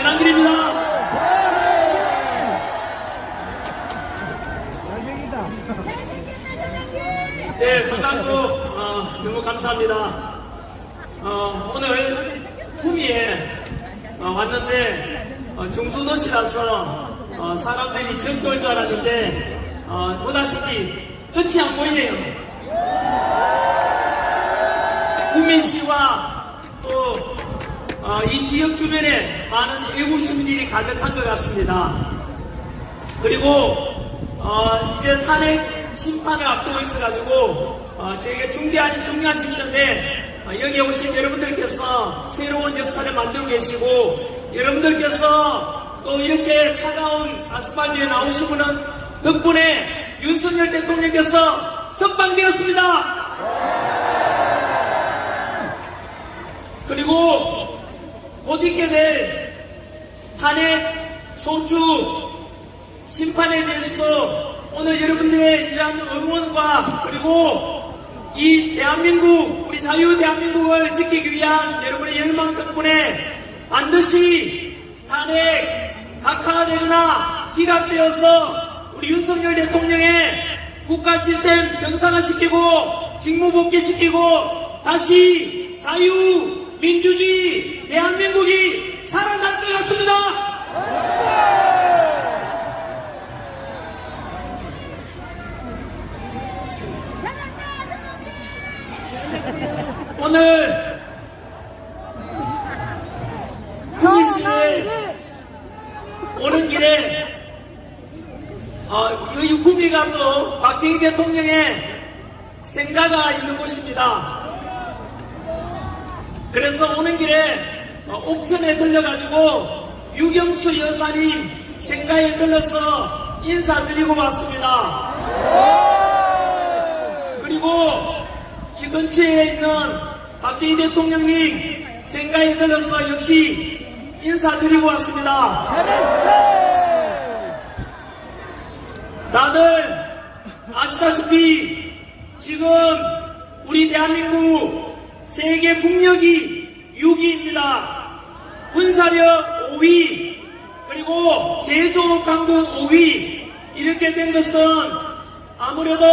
윤한길입니다. 네, 반갑고 너무 감사합니다. 오늘 구미에 왔는데 중소도시라서 사람들이 적게 올 줄 알았는데 보다시피 끝이 안 보이네요. 구미시와 또 이 지역 주변에 많은 외국 시민들이 가득한 것 같습니다. 그리고 이제 탄핵 심판을 앞두고 있어가지고 저에게 중요한 시점에 여기 오신 여러분들께서 새로운 역사를 만들고 계시고 여러분들께서 또 이렇게 차가운 아스팔트에 나오시는 덕분에 윤석열 대통령께서 석방되었습니다. 그리고 곧 있게 될 탄핵 소추 심판에 대해서도 오늘 여러분들의 이러한 응원과 그리고 이 대한민국, 우리 자유 대한민국을 지키기 위한 여러분의 열망 덕분에 반드시 탄핵 각하되거나 기각되어서 우리 윤석열 대통령의 국가 시스템 정상화시키고 직무복귀시키고 다시 자유, 민주주의 대한민국이 살아날 것 같습니다. 오늘 구미시에 오는 길에 이 구미가 또 박정희 대통령의 생가가 있는 곳입니다. 그래서 오는 길에 옥천에 들려가지고 유경수 여사님 생가에 들러서 인사드리고 왔습니다. 그리고 이 근처에 있는 박정희 대통령님 생가에 들러서 역시 인사드리고 왔습니다. 다들 아시다시피 지금 우리 대한민국 세계 국력이 6위입니다. 군사력 5위 그리고 제조업 강국 5위 이렇게 된 것은 아무래도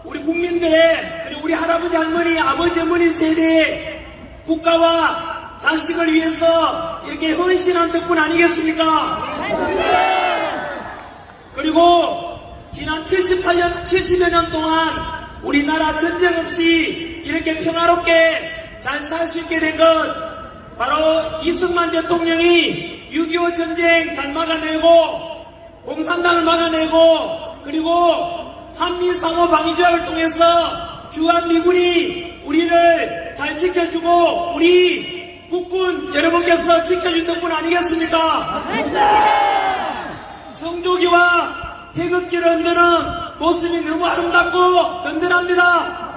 우리 국민들의 그리고 우리 할아버지 할머니 아버지 어머니 세대의 국가와 자식을 위해서 이렇게 헌신한 덕분 아니겠습니까? 그리고 지난 70여 년 동안 우리나라 전쟁 없이 이렇게 평화롭게 잘 살 수 있게 된 것 바로 이승만 대통령이 6.25 전쟁 잘 막아내고 공산당을 막아내고 그리고 한미 상호 방위조약을 통해서 주한미군이 우리를 잘 지켜주고 우리 국군 여러분께서 지켜준 덕분 아니겠습니까? 성조기와 태극기를 흔드는 모습이 너무 아름답고 든든합니다.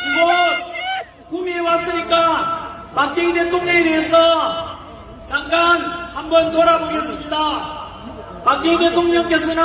이곳 구미에 왔으니까 박정희 대통령에 대해서 잠깐 한번 돌아보겠습니다. 박정희 대통령께서는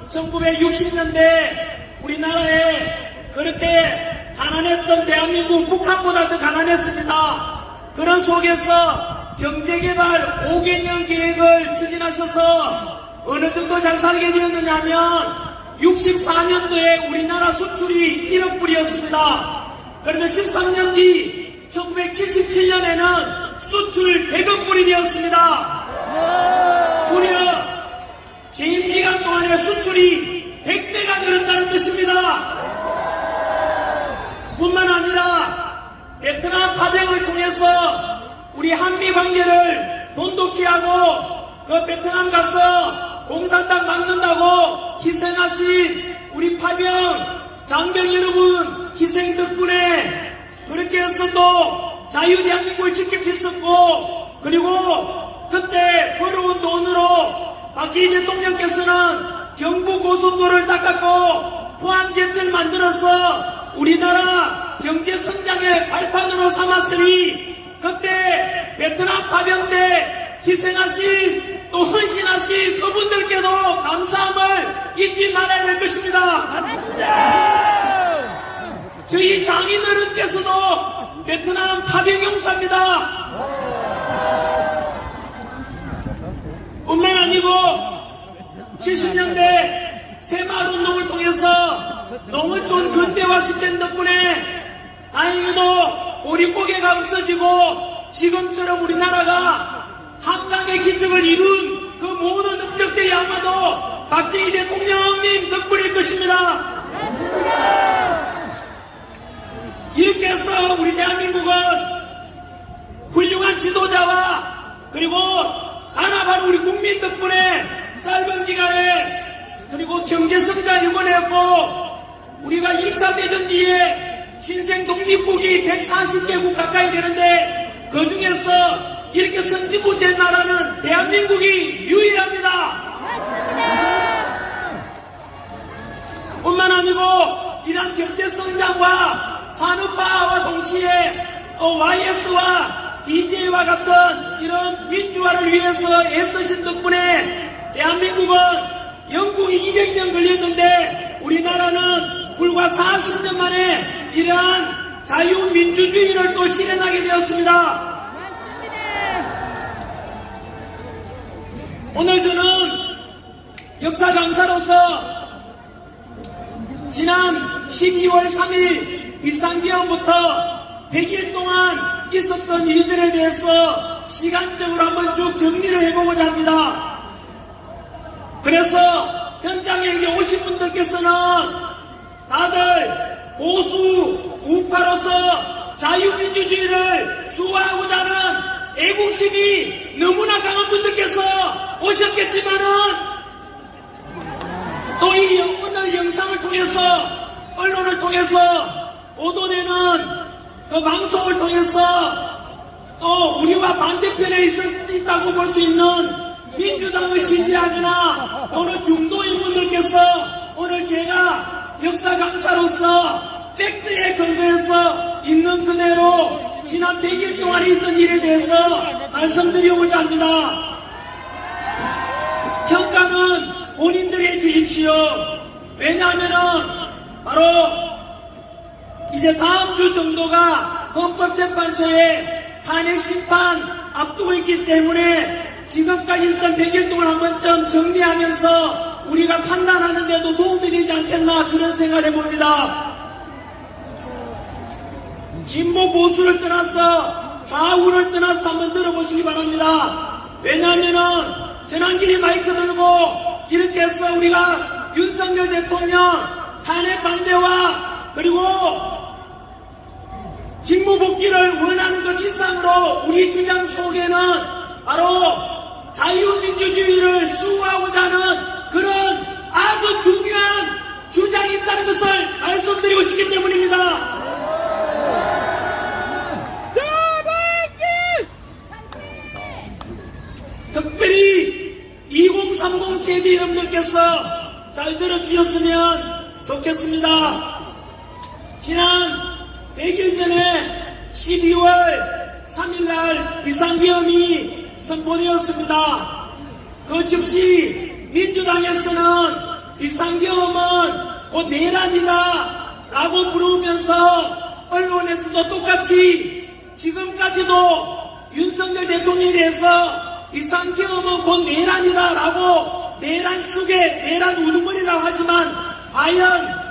1960년대 우리나라에 그렇게 가난했던 대한민국 북한보다 더 가난했습니다. 그런 속에서 경제개발 5개년 계획을 추진하셔서 어느 정도 잘 살게 되었느냐 하면 64년도에 우리나라 수출이 1억 불이었습니다. 그런데 13년 뒤 1977년에는 수출 100억 불이 되었습니다. 무려 재임 기간 동안에 수출이 100배가 늘었다는 뜻입니다. 뿐만 아니라 베트남 파병을 통해서 우리 한미 관계를 돈독히 하고 그 베트남 가서 공산당 막는다고 희생하신 우리 파병 장병 여러분 희생 덕분에 그렇게 해서 또 자유 대한민국을 지킬 수 있었고 그리고 그때 벌어온 돈으로 박정희 대통령께서는 경부고속도로를 닦았고 포항제철 만들어서 우리나라 경제성장의 발판으로 삼았으니 그때 베트남 파병 때 희생하신 또 헌신하신 그분들께도 감사함을 잊지 말아야 할 것입니다. 저희 장인어른께서도 베트남 파병 용사입니다. 뿐만 아니고 70년대 새마을운동을 통해서 농어촌 근대화시킨 덕분에 다행히도 보릿고개가 없어지고 지금처럼 우리나라가 한강의 기적을 이룬 그 모든 업적들이 아마도 박정희 대통령님 덕분일 것입니다. 이렇게 해서 우리 대한민국은 훌륭한 지도자와 그리고 단합한 우리 국민 덕분에 짧은 기간에 그리고 경제성장을 이뤄냈고 우리가 2차 대전 뒤에 신생 독립국이 140개국 가까이 되는데 그 중에서 이렇게 선진국된 나라는 대한민국이 유일합니다. 뿐만 아니고 이러한 경제성장과 산업화와 동시에 YS와 DJ와 같은 이런 민주화를 위해서 애쓰신 덕분에 대한민국은 영국이 200년 걸렸는데 우리나라는 불과 40년 만에 이러한 자유민주주의를 또 실현하게 되었습니다. 오늘 저는 역사 강사로서 지난 12월 3일 비상기원부터 100일 동안 있었던 일들에 대해서 시간적으로 한번 쭉 정리를 해보고자 합니다. 그래서 현장에 여기 오신 분들께서는 다들 보수 우파로서 자유민주주의를 수호하고자 하는 애국심이 너무나 강한 분들께서 오셨겠지만은 또 이 오늘 영상을 통해서 언론을 통해서 보도되는 그 방송을 통해서 또 우리와 반대편에 있다고 볼 수 있는 민주당을 지지하거나 또는 중도인 분들께서 오늘 제가 역사 강사로서 팩트에 근거해서 있는 그대로 지난 100일 동안 있었던 일에 대해서 말씀드리고자 합니다. 평가는 본인들이 해주십시오. 왜냐하면은 바로 이제 다음 주 정도가 헌법재판소의 탄핵심판 앞두고 있기 때문에 지금까지 있던 100일 동안 한 번쯤 정리하면서 우리가 판단하는 데도 도움이 되지 않겠나 그런 생각을 해봅니다. 진보 보수를 떠나서 좌우를 떠나서 한번 들어보시기 바랍니다. 왜냐하면은 전환길이 마이크 들고 이렇게 해서 우리가 윤석열 대통령 탄핵 반대와 그리고 직무 복귀를 원하는 것 이상으로 우리 주장 속에는 바로 자유민주주의를 수호하고자 하는 그런 아주 중요한 주장이 있다는 것을 말씀드리고 싶기 때문입니다. 특별히 2030 세대 여러분들께서 잘 들어주셨으면 좋겠습니다. 지난 100일 전에 12월 3일날 비상계엄이 선포되었습니다. 그 즉시 민주당에서는 비상계엄은 곧 내란이다 라고 부르면서 언론에서도 똑같이 지금까지도 윤석열 대통령에 대해서 비상계엄은 곧 내란이다 라고 내란 속에 내란 우두머리라고 하지만 과연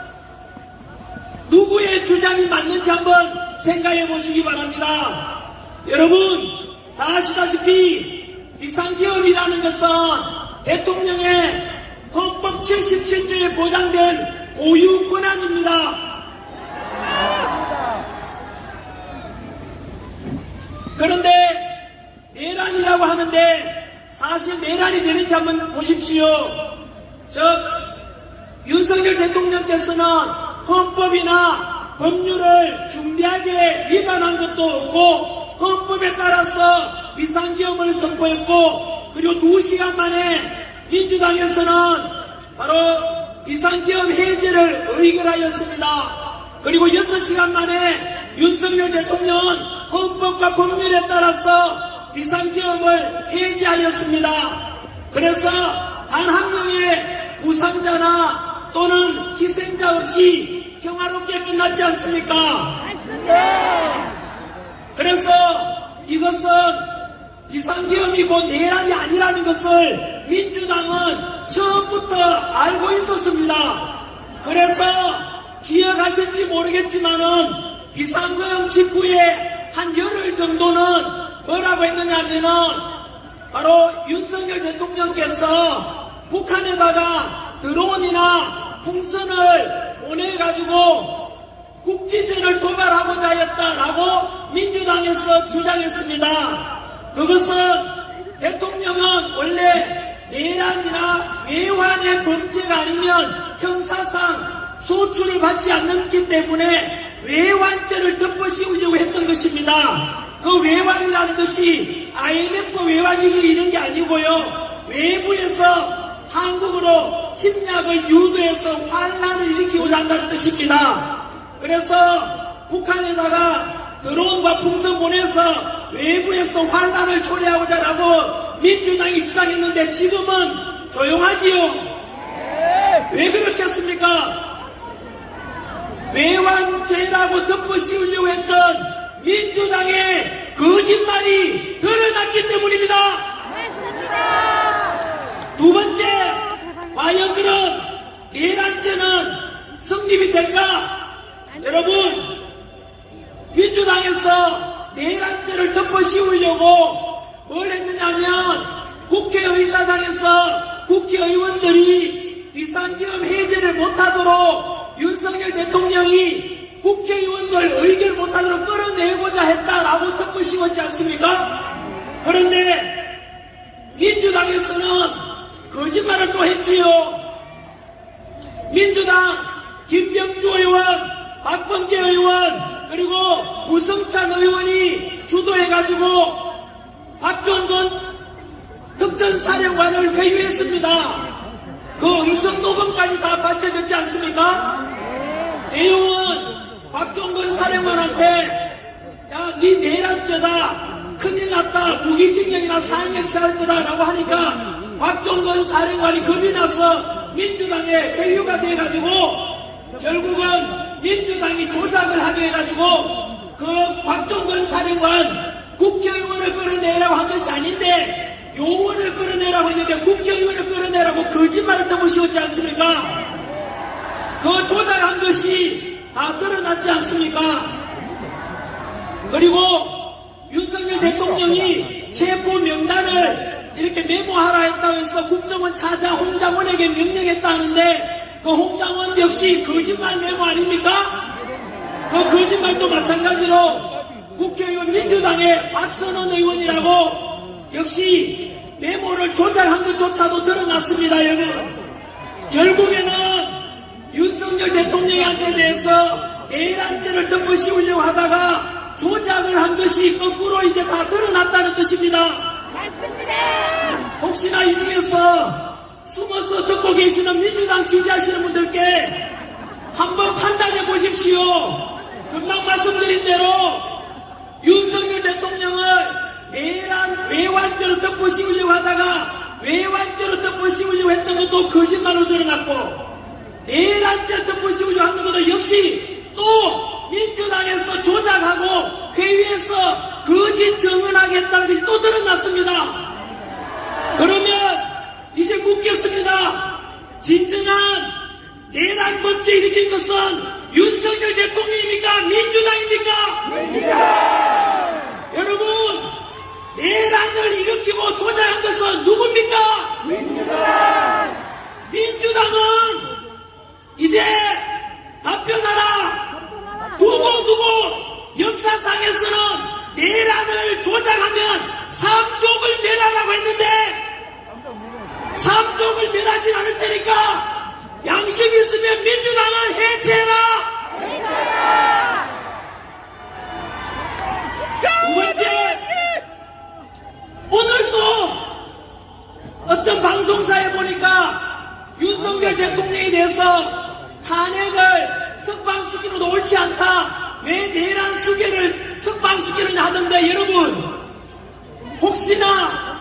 누구의 주장이 맞는지 한번 생각해 보시기 바랍니다. 여러분 다 아시다시피 비상계엄이라는 것은 대통령의 헌법 77조에 보장된 고유 권한입니다. 그런데 내란이라고 하는데 사실 내란이 되는지 한번 보십시오. 윤석열 대통령께서는 헌법이나 법률을 중대하게 위반한 것도 없고 헌법에 따라서 비상계엄을 선포했고 그리고 2시간 만에 민주당에서는 바로 비상계엄 해제를 의결하였습니다. 그리고 6시간 만에 윤석열 대통령은 헌법과 법률에 따라서 비상계엄을 해제하였습니다. 그래서 단 한 명의 부상자나 또는 희생자 없이 평화롭게 끝났지 않습니까? 그래서 이것은 비상계엄이고 내란이 아니라는 것을 민주당은 처음부터 알고 있었습니다. 그래서 기억하실지 모르겠지만은 비상계엄 직후에 한 열흘 정도는 뭐라고 했느냐면은 바로 윤석열 대통령께서 북한에다가 드론이나 풍선을 보내가지고 국지전을 도발하고자 했다라고 민주당에서 주장했습니다. 그것은 대통령은 원래 내란이나 외환의 범죄가 아니면 형사상 소출을 받지 않기 때문에 외환죄를 덮어씌우려고 했던 것입니다. 그 외환이라는 것이 IMF 외환이 이런 게 아니고요. 외부에서 한국으로 침략을 유도해서 환란을 일으키고자 한다는 뜻입니다. 그래서 북한에다가 드론과 풍선 보내서 외부에서 환란을 초래하고자 라고 민주당이 주장했는데 지금은 조용하지요. 왜 그렇게 했습니까? 외환죄라고 덮어씌우려고 했던 민주당의 거짓말이 드러났기 때문입니다. 두 번째, 과연 그런 내란죄는 성립이 될까? 여러분, 민주당에서 내란죄를 덮어씌우려고 뭘 했느냐면 국회의사당에서 국회의원들이 비상계엄 해제를 못하도록 윤석열 대통령이 국회의원들 의결 못하도록 끌어내고자 했다라고 덮어씌웠지 않습니까? 그런데 민주당에서는 거짓말을 또 했지요. 민주당 김병주 의원, 박범계 의원, 그리고 부성찬 의원이 주도해가지고 박종건 특전사령관을 회유했습니다. 그 음성 녹음까지 다 밝혀졌지 않습니까? 내용은 박종건 사령관한테 야, 니 내란죄다, 큰일 났다, 무기징역이나 사형에 처할 거다 라고 하니까 박종건 사령관이 겁이 나서 민주당에 회유가 돼가지고 결국은 민주당이 조작을 하게 해가지고 그 박종건 사령관 국회의원을 끌어내라고 한 것이 아닌데 요원을 끌어내라고 했는데 국회의원을 끌어내라고 거짓말을 덮어씌웠지 않습니까? 그 조작한 것이 다 드러났지 않습니까? 그리고 윤석열 대통령이 체포 명단을 이렇게 메모하라 했다고 해서 국정원 차장 홍장원에게 명령했다 하는데 그 홍장원 역시 거짓말 메모 아닙니까? 그 거짓말도 마찬가지로 국회의원 민주당의 박선원 의원이라고 역시 메모를 조작한 것조차도 드러났습니다. 여러분, 결국에는 윤석열 대통령한테 대해서 내란죄를 덮어씌우려고 하다가 조작을 한 것이 거꾸로 이제 다 드러났다는 뜻입니다. 맞습니다. 혹시나 이 중에서 숨어서 듣고 계시는 민주당 지지하시는 분들께 한번 판단해 보십시오. 금방 말씀드린 대로 윤석열 대통령을 내란 외환죄로 덮어씌우려고 하다가 외환죄로 덮어씌우려고 했던 것도 거짓말로 드러났고 내란죄 덮어씌우려고 하는 것도 역시 또 민주당에서 조작하고 회의에서 거짓 증언하겠다는 것이 또 드러났습니다. 그러면 이제 묻겠습니다. 진정한 내란 범죄 일으킨 것은 윤석열 대통령입니까? 민주당입니까? 민주당! 여러분, 내란을 일으키고 조작한 것은 누굽니까? 민주당! 민주당은 이제 답변하라! 두고 역사상에서는 내란을 조작하면 삼족을 멸하라고 했는데 삼족을 멸하진 않을 테니까 양심 있으면 민주당을 해체해라! 두 번째, 오늘도 어떤 방송사에 보니까 윤석열 대통령에 대해서 탄핵을 석방시키는 것도 옳지 않다. 왜 내란 수계를 석방시키느냐 하던데 여러분, 혹시나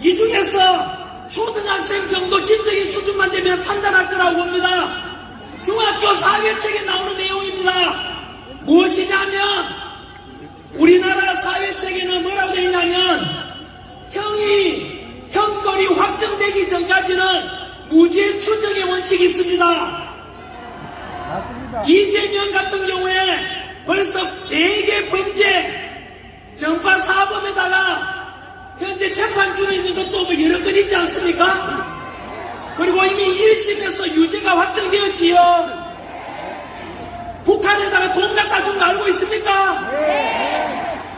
이 중에서 초등학생 정도 지적인 수준만 되면 판단할 거라고 봅니다. 중학교 사회책에 나오는 내용입니다. 무엇이냐면 우리나라 사회책에는 뭐라고 추정의 원칙이 있습니다. 이재명 같은 경우에 벌써 4개 범죄 정파 사범에다가 현재 재판 중에 있는 것도 뭐 여러 건 있지 않습니까? 그리고 이미 1심에서 유죄가 확정되었지요. 북한에다가 돈 갖다 준 거 알고 있습니까?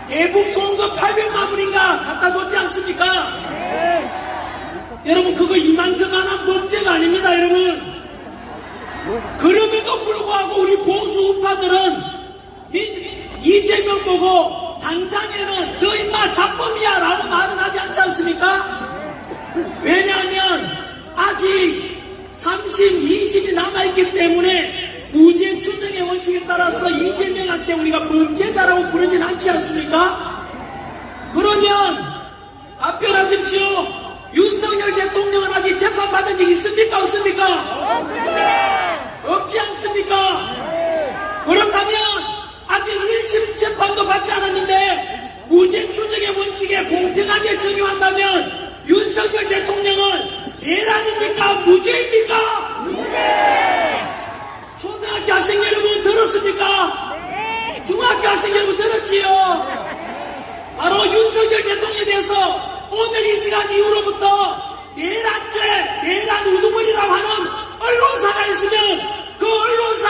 대북 송금 800만 원인가 갖다 줬지 않습니까? 여러분 그거 이만저만한 범죄가 아닙니다. 여러분 그럼에도 불구하고 우리 보수 우파들은 이재명 보고 당장에는 너 임마 잡범이야 라고 말은 하지 않지 않습니까? 왜냐하면 아직 3심, 2심이 남아있기 때문에 무죄 추정의 원칙에 따라서 이재명한테 우리가 범죄자라고 부르진 않지 않습니까? 그러면 답변하십시오. 윤석열 대통령은 아직 재판받은 적 있습니까? 없습니까? 없지 않습니까? 그렇다면 아직 1심 재판도 받지 않았는데 무죄 추정의 원칙에 공평하게 적용한다면 윤석열 대통령은 내란입니까? 무죄입니까? 초등학교 학생 여러분 들었습니까? 중학교 학생 여러분 들었지요? 바로 윤석열 대통령에 대해서 오늘 이 시간 이후로부터 내란죄, 내란 우두머리라고 하는 언론사가 있으면 그 언론사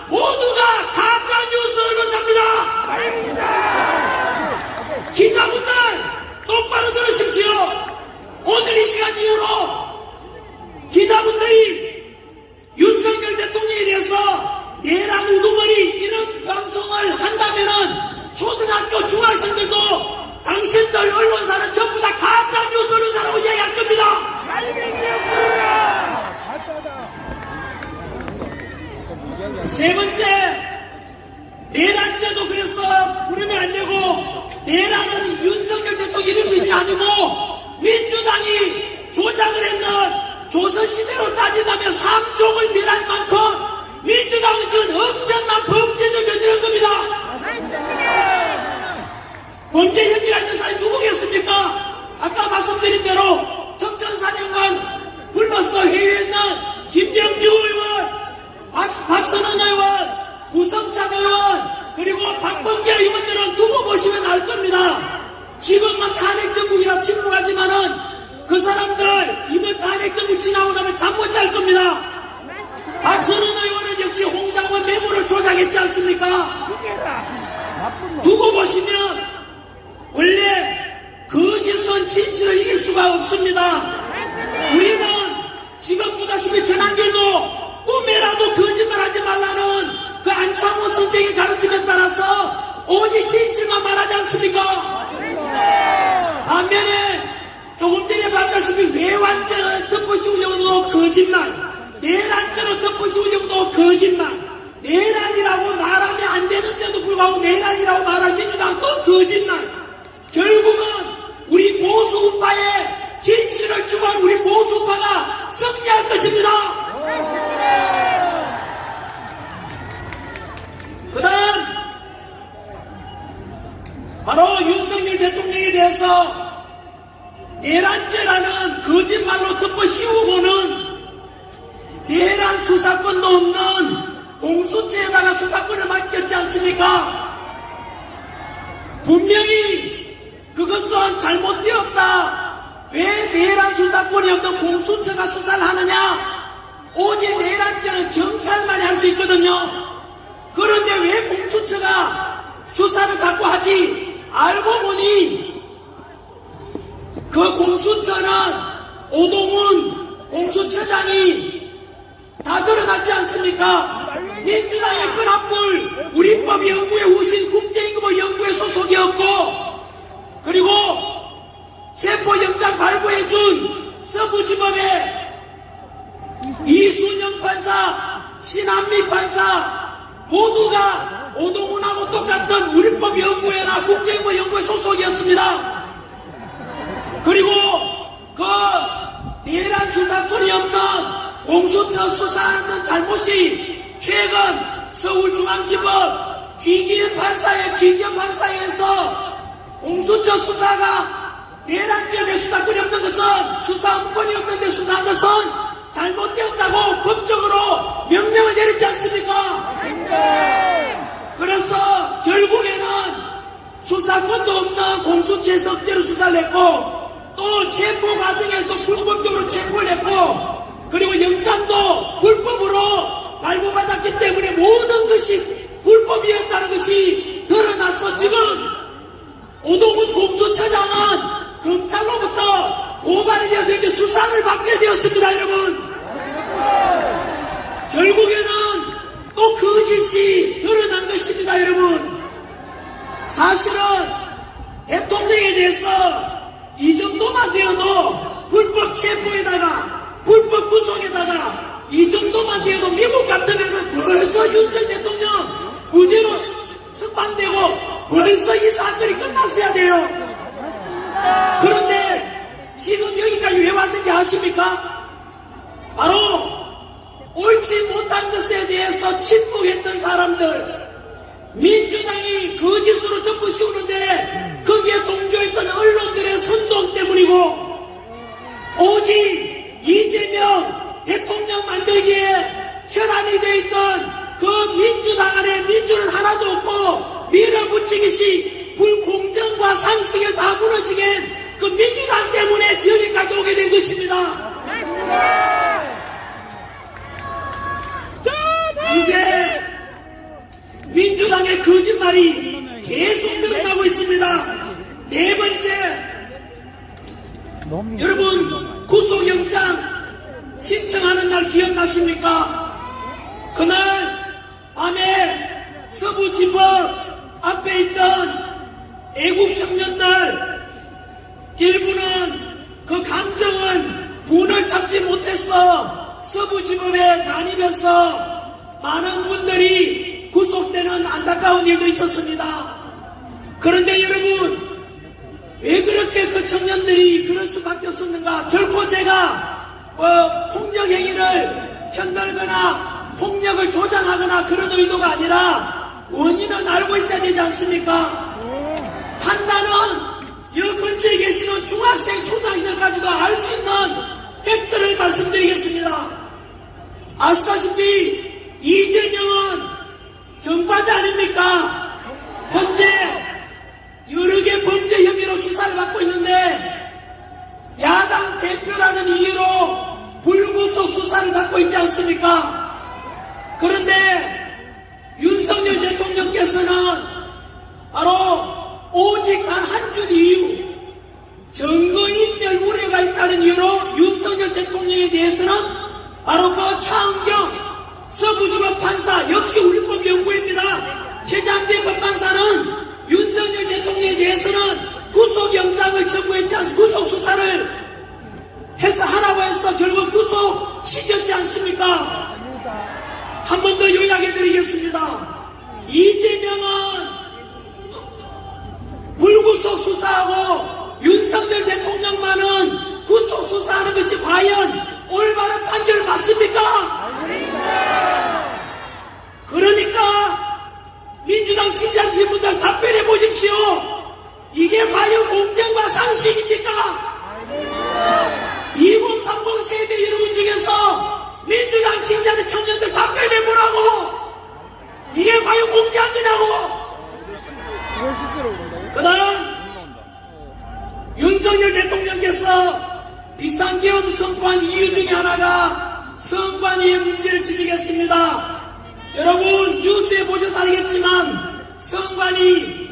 모두가 가짜뉴스 언론사입니다. 기자분들 똑바로 들으십시오. 오늘 이 시간 이후로 기자분들이 윤석열 대통령에 대해서 내란 우두머리 이런 방송을 한다면은 초등학교 중학생들도 당신들 언론사는 전부 다 가짜 뉴스 언론사라고 이야기할 겁니다. 세 번째, 내란죄도 그래서 부르면 안 되고 내란은 윤석열 대통령 이런 것이 아니고 민주당이 조작을 했는 조선시대로 따진다면 3종을 멸할 만큼 민주당은 지금 엄청난 범죄를 저지른 겁니다. 범죄 혐의가 있는 사람이 누구겠습니까? 아까 말씀드린 대로 특전사령관 불러서 회의했는 김병주 의원, 박선원 의원, 부성찬 의원, 그리고 박범계 의원들은 두고 보시면 알 겁니다. 지금은 탄핵정국이라 침묵하지만은 그 사람들 이번 탄핵정국 지나고 나면 잠 못 잘 겁니다. 박선원 의원은 역시 홍장원 메모를 조작했지 않습니까? 두고 보시면 원래 거짓은 진실을 이길 수가 없습니다. 우리는 지금 보다시피 전한결도 꿈에라도 거짓말하지 말라는 그 안창호 선생의 가르침에 따라서 오직 진실만 말하지 않습니까? 반면에 조금 전에 봤다시피 외환죄를 덮어씌우려고도 거짓말, 내란죄로 덮어씌우려고도 거짓말, 내란이라고 말하면 안 되는데도 불구하고 내란이라고 말한 민주당 또 거짓말. 결국은 우리 보수 우파의 진실을 추구한 우리 보수 우파가 승리할 것입니다. 그 다음 바로 윤석열 대통령에 대해서 내란죄라는 거짓말로 덮어씌우고는 내란 수사권도 없는 공수처에다가 수사권을 맡겼지 않습니까? 분명히 그것은 잘못되었다. 왜 내란 수사권이 없는 공수처가 수사를 하느냐? 오직 내란죄는 경찰만이 할 수 있거든요. 그런데 왜 공수처가 수사를 갖고 하지? 알고 보니 그 공수처는 오동훈 공수처장이 다 드러났지 않습니까? 민주당의 끈앞불 우리법연구회 우신 국제임금연구회 소속이었고 그리고 체포영장 발부해준 서부지법의 이순영 판사, 신한미 판사 모두가 오동훈하고 똑같은 우리법연구회나 국제임금연구회 소속이었습니다. 그리고 그 내란 수사권이 없는 공수처 수사하는 잘못이 최근 서울중앙지법 쥐기현 판사에서 공수처 수사가 내란죄에 대해 수사권이 없는 것은 수사권이 없는데 수사한 것은 잘못되었다고 법적으로 명령을 내렸지 않습니까? 그래서 결국에는 수사권도 없는 공수처석죄로 수사를 했고 또 체포 과정에서 불법적으로 체포를 했고 그리고 영장도 불법으로 발부받았기 때문에 모든 것이 불법이었다는 것이 드러나서 지금 오동훈 공수처장은 검찰로부터 고발이 되어서 이제 수사를 받게 되었습니다, 여러분. 결국에는 또 거짓이 드러난 것입니다, 여러분. 사실은 대통령에 대해서 이 정도만 되어도 불법 체포에다가 불법 구속에다가 이 정도만 되어도 미국 같으면 벌써 윤석열 대통령 무죄로 석방되고 벌써 이 사건이 끝났어야 돼요. 그런데 지금 여기까지 왜 왔는지 아십니까? 바로 옳지 못한 것에 대해서 침묵했던 사람들, 민주당이 거짓으로 덮어 씌우는데 거기에 동조했던 언론들의 선동 때문이고 오직 이재명 대통령 만들기에 혈안이 되어 있던 그 민주당 안에 민주는 하나도 없고 밀어붙이기식 불공정과 상식을 다 무너지게 한 그 민주당 때문에 여기까지 오게 된 것입니다. 이제 민주당의 거짓말이 계속 드러나고 있습니다. 네 번째, 여러분 구속영장 신청하는 날 기억나십니까? 그날 밤에 서부지법 앞에 있던 애국 청년들 일부는 그 감정은 분을 참지 못했어 서부지법에 난입해서 많은 분들이 구속되는 안타까운 일도 있었습니다. 그런데 여러분 왜 그렇게 그 청년들이 그럴 수밖에 없었는가? 결코 제가 폭력 행위를 편들거나 폭력을 조장하거나 그런 의도가 아니라 원인은 알고 있어야 되지 않습니까? 판단은 이 근처에 계시는 중학생, 초등학생까지도 알 수 있는 팩트를 말씀드리겠습니다. 아시다시피 이재명은 전과자 아닙니까? 현재 여러 개 범죄 혐의로 수사를 받고 있는데 야당 대표라는 이유로 불구속 수사를 받고 있지 않습니까? 그런데 윤석열 대통령께서는 바로 오직 단 한 줄 이유, 증거인멸 우려가 있다는 이유로 윤석열 대통령에 대해서는 바로 그 차은경 서부지법 판사, 역시 우리법 연구입니다. 최장대 법판사는 윤석열 대통령에 대해서는 구속영장을 청구했지 않습니까? 구속수사를 해서 하라고 해서 결국 구속시켰지 않습니까? 한 번 더 요약해드리겠습니다. 이재명은 불구속 수사하고 윤석열 대통령만은 구속 수사하는 것이 과연 올바른 판결 맞습니까? 그러니까 민주당 진짜하신 분들 답변해 보십시오. 이게 과연 공정과 상식입니까? 2030 세대 여러분 중에서 민주당 진짜하는 청년들 답변해 보라고. 이게 과연 공정한 거냐고. 그다음 윤석열 대통령께서 비상계엄 선포한 이유 중에 하나가 선관위의 문제를 지적했습니다. 여러분 뉴스에 보셔서 알겠지만 선관위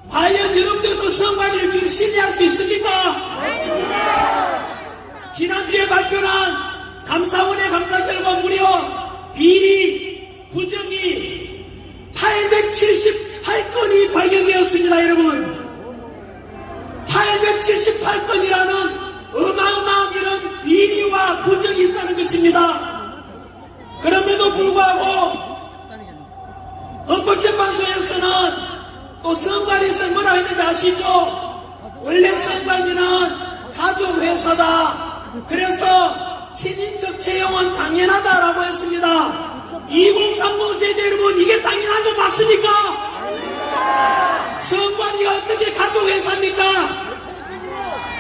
과연 여러분들도 선관위를 지금 신뢰할 수 있습니까? 지난주에 발표한 감사원의 감사 결과 무려 비리 부정이 878건이 발견되었습니다. 여러분 878건이라는 어마어마한 이런 비리와 부정이 있다는 것입니다. 그럼에도 불구하고 헌법재판소에서는 또 선관위에서 뭐라 했는지 아시죠? 원래 선관위는 가족회사다. 그래서 친인척 채용은 당연하다라고 했습니다. 2030 세대 여러분 이게 당연한 거 맞습니까? 선관위가 어떻게 가족회사입니까?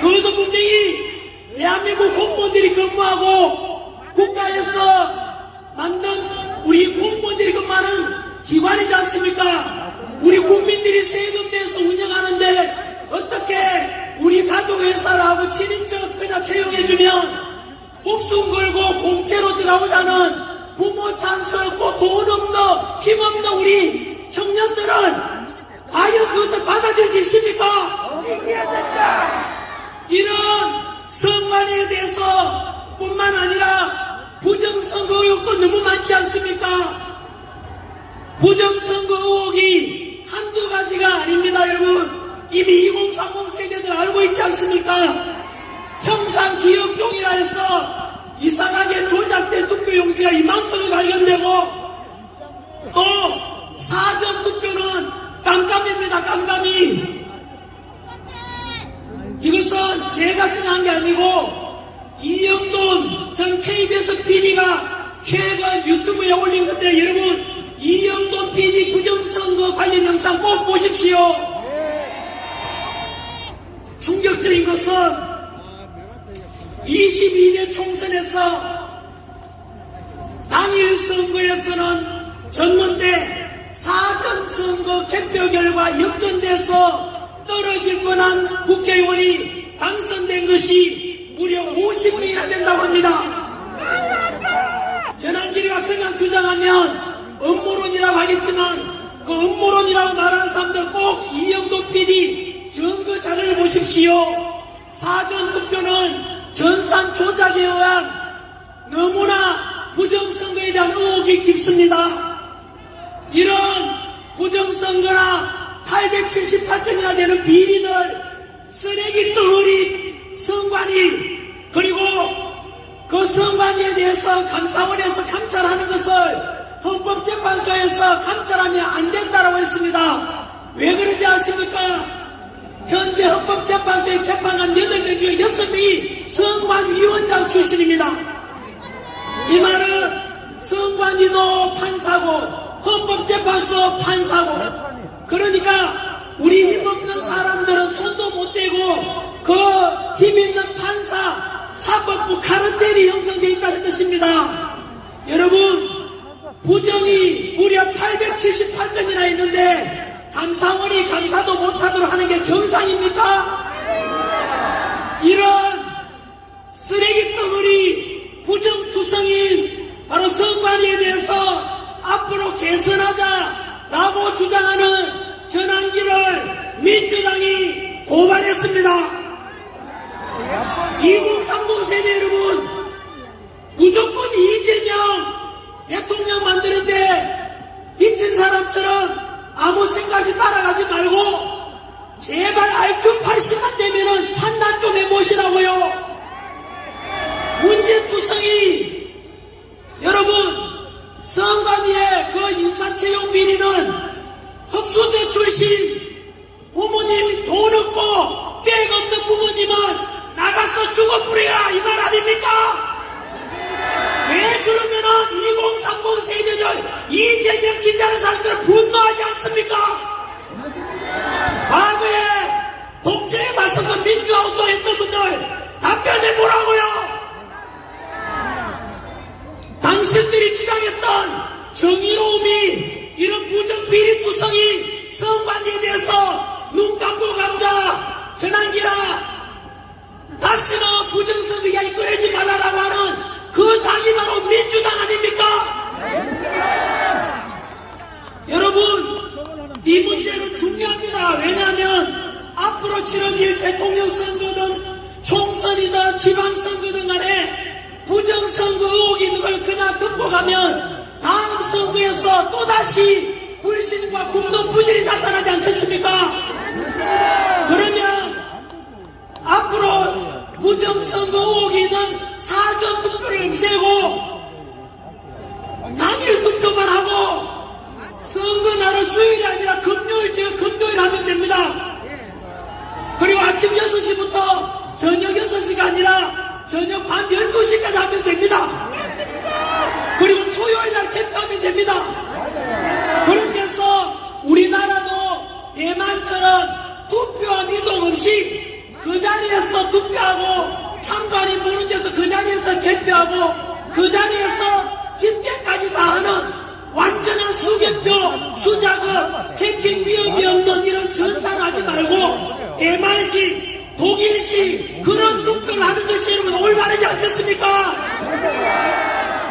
그것도 분명히 대한민국 공무원들이 근무하고 국가에서 만든 우리 공무원들이 그 많은 기관이지 않습니까? 우리 국민들이 세금 내서 운영하는데 어떻게 우리 가족회사라고 친인척 그냥 채용해주면 목숨 걸고 공채로 들어가자는 부모 찬스 없고 돈 없는 힘없는 우리 청년들은 과연 그것을 받아들일 수 있습니까? 이런 선관위에 대해서 뿐만 아니라 부정선거 의혹도 너무 많지 않습니까? 부정선거 의혹이 한두 가지가 아닙니다, 여러분. 이미 2030 세대들 알고 있지 않습니까? 형상기억종이라 해서 이상하게 조작된 투표용지가 이만큼이 발견되고 또 사전투표는 깜깜입니다. 깜깜이. 이것은 제가 주장한 게 아니고 이영돈 전 KBS PD가 최근 유튜브에 올린 건데 여러분 이영돈 PD 부정선거 관련 영상 꼭 보십시오. 충격적인 것은 22대 총선에서 당일 선거에서는 졌는데 사전선거 개표 결과 역전돼서 떨어질 뻔한 국회의원이 당선된 것이 무려 50명이나 된다고 합니다. 전환길이가 그냥 주장하면 음모론이라고 하겠지만 그 음모론이라고 말하는 사람들 꼭 이영도 PD 증거 자료를 보십시오. 사전투표는 전산 조작에 의한 너무나 부정선거에 대한 의혹이 깊습니다. 이런 부정선거나 878건이나 되는 비리들, 쓰레기 덩어리 선관위, 그리고 그 선관위에 대해서 감사원에서 감찰하는 것을 헌법재판소에서 감찰하면 안 된다고 했습니다. 왜 그런지 아십니까? 현재 헌법재판소의 재판관 8명 중에 6명이 선관위원장 출신입니다. 이 말은 선관위도 판사고 헌법재판소 판사고 그러니까 우리 힘없는 사람들은 손도 못 대고 그 힘있는 판사 사법부 카르텔이 형성되어 있다는 뜻입니다. 여러분 부정이 무려 878건이나 있는데 감사원이 감사도 못하도록 하는 게 정상입니까? 이런 쓰레기 덩어리 부정투성인 바로 선관위에 대해서 앞으로 개선하자라고 주장하는 전환기를 민주당이 고발했습니다. 2030 세대 여러분 무조건 이재명 대통령 만드는데 미친 사람처럼 아무 생각이 따라가지 말고 제발 IQ 80만 되면은 판단 좀 해보시라고요. 문제투성이 여러분 선관위의 그 인사채용 비리는 흑수저 출신 부모님 돈 없고 백 없는 부모님은 나가서 죽어버려야 이 말 아닙니까? 왜 그러면은 2030 세대들 이재명 지지하는 사람들 분노하지 않습니까? 과거에 독재에 맞서서 민주화 운동했던 분들 답변해보라고요. 당신들이 주장했던 정의로움이 이런 부정비리투성이 선관위에 대해서 눈 감고 감자 전환기라 다시는 부정선거 이야기 꺼내지 말라라고 하는 그 당이 바로 민주당 아닙니까? 여러분 이 문제는 중요합니다. 왜냐하면 앞으로 치러질 대통령 선거든 총선이든 지방선거든 간에 부정선거 의혹이 있는 걸 그냥 듣고 가면 다음 선거에서 또다시 불신과 공동분열이 나타나지 않겠습니까? 그러면 앞으로 부정선거 의혹이 있는 사전투표를 없애고 당일 투표만 하고 선거날은 수요일이 아니라 금요일 하면 됩니다. 그리고 아침 6시부터 저녁 6시가 아니라 저녁 밤 12시까지 하면 됩니다. 그리고 토요일날 개표하면 됩니다. 그렇게 해서 우리나라도 대만처럼 투표함 이동 없이 그 자리에서 투표하고 참관인 보는 데서 그 자리에서 개표하고 그 자리에서 집계까지 다 하는 완전한 수개표, 수작업, 해킹 위험이 없는 이런 전산을 하지 말고 대만식, 독일식 그런 투표를 하는 것이 여러분 올바르지 않겠습니까?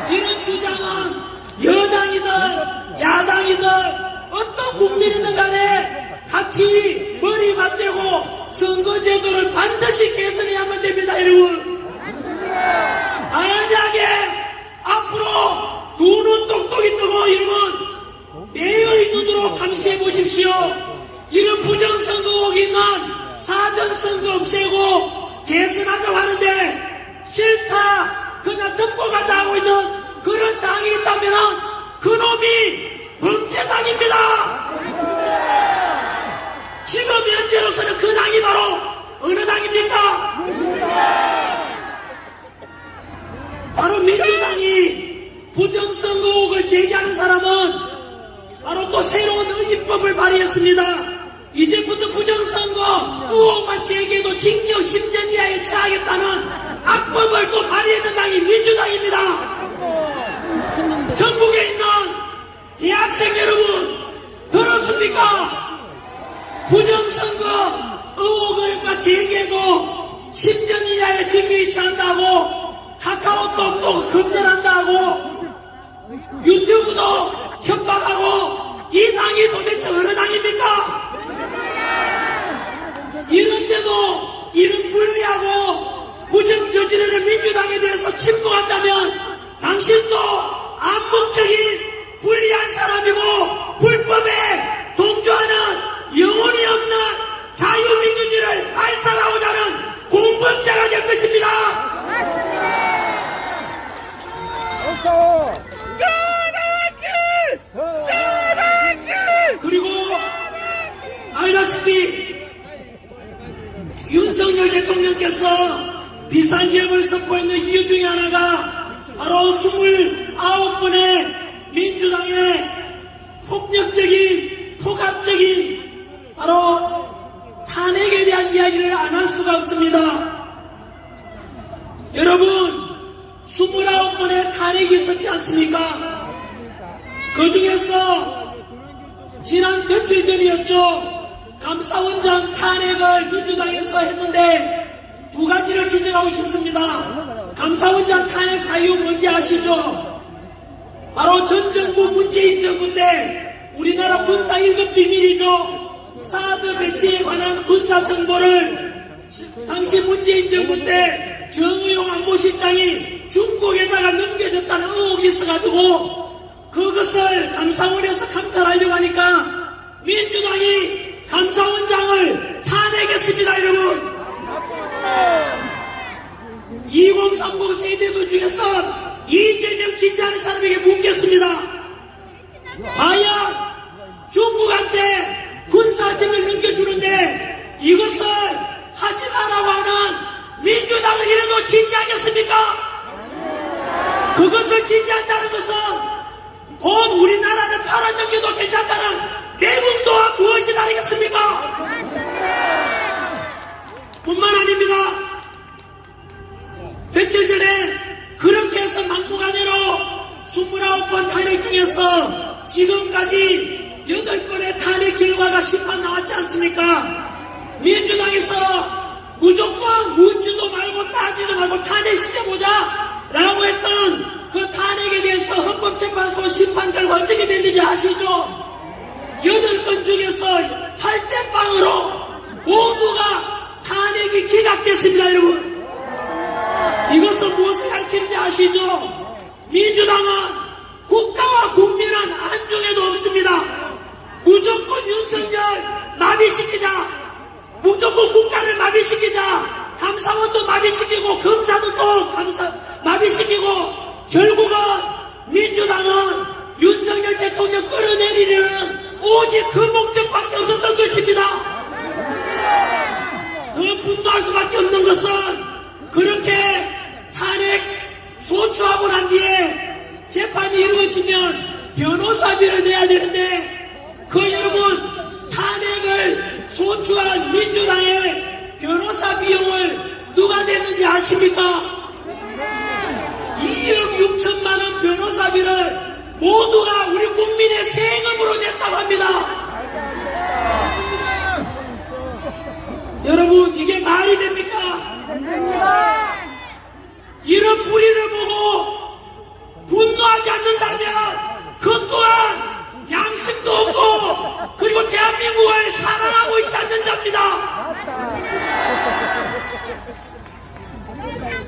이런 주장은 여당이든 야당이든 어떤 국민이든 간에 같이 머리 맞대고 선거제도를 반드시 개선해야만 됩니다, 여러분. 만약에 앞으로 두 눈 똑똑히 뜨고 여러분 매의 눈으로 감시해 보십시오. 이런 부정선거 의혹이 있는 사전선거 없애고 개선하자고 하는데 싫다 그냥 듣고 가자 하고 있는 그런 당이 있다면 그놈이 범죄당입니다. 지금 현재로서는 그 당이 바로 어느 당입니까? 바로 민주당이 부정선거 의혹을 제기하는 사람은 바로 또 새로운 의법을 발의했습니다. 이제부터 부정선거 의혹만 제기해도 징역 10년 이하에 처하겠다는 악법을 또 발의했던 당이 민주당입니다. 전국에 있는 대학생 여러분 들었습니까? 부정선거 의혹을 제기해도 10년 이하의 징역이 처한다고 카카오톡도 금전한다고 유튜브도 협박하고 이 당이 도대체 어느 당입니까? 이런데도 이런 불의하고 부정 저지르는 민주당에 대해서 침묵한다면 당신도 암묵적인 불리한 사람이고 불법에 동조하는 영혼이 없는 자유민주주의를 말살하고자 하는 공범자가 될 것입니다. 그리고 알다시피 윤석열 대통령께서 비상계획을 선포했는 이유 중에 하나가 바로 29번의 민주당의 폭력적인 폭압적인 바로 탄핵에 대한 이야기를 안 할 수가 없습니다. 여러분 29번의 탄핵이 있었지 않습니까? 그 중에서 지난 며칠 전이었죠. 감사원장 탄핵을 민주당에서 했는데 두 가지를 지적하고 싶습니다. 감사원장 탄핵 사유 뭔지 아시죠? 바로 전 정부 문재인 정부 때 우리나라 군사 1급 비밀이죠. 사드 배치에 관한 군사 정보를 당시 문재인 정부 때 정의용 안보실장이 중국에다가 넘겨줬다는 의혹이 있어가지고 그것을 감사원에서 감찰하려고 하니까 민주당이 감사원장을 탄핵했습니다, 여러분. 2030 세대들 중에서 이재명 지지하는 사람에게 묻겠습니다. 과연 중국한테 군사정을 넘겨주는데 이것을 하지 말라고 하는 민주당을 이래도 지지하겠습니까? 그것을 지지한다는 것은 곧 우리나라를 팔아넘겨도 괜찮다는 내분 또한 무엇이 다르겠습니까? 뿐만 아닙니다. 며칠 전에 그렇게 해서 막무가내로 29번 탄핵 중에서 지금까지 8번의 탄핵 결과가 심판 나왔지 않습니까? 민주당에서 무조건 묻지도 말고 따지도 말고 탄핵시켜보자 라고 했던 그 탄핵에 대해서 헌법재판소 심판 결과 어떻게 됐는지 아시죠? 8건 중에서 8대 0으로 모두가 탄핵이 기각됐습니다, 여러분. 이것은 무엇을 가르치는지 아시죠? 민주당은 국가와 국민은 안중에도 없습니다. 무조건 윤석열 마비시키자, 무조건 국가를 마비시키자, 감사원도 마비시키고 검사도 또 마비시키고 결국은 민주당은 윤석열 대통령 끌어내리려는 오직 그 목적밖에 없었던 것입니다. 더 분노할 수밖에 없는 것은 그렇게 탄핵 소추하고 난 뒤에 재판이 이루어지면 변호사비를 내야 되는데 그 여러분 탄핵을 소추한 민주당의 변호사 비용을 누가 냈는지 아십니까? 2억 6천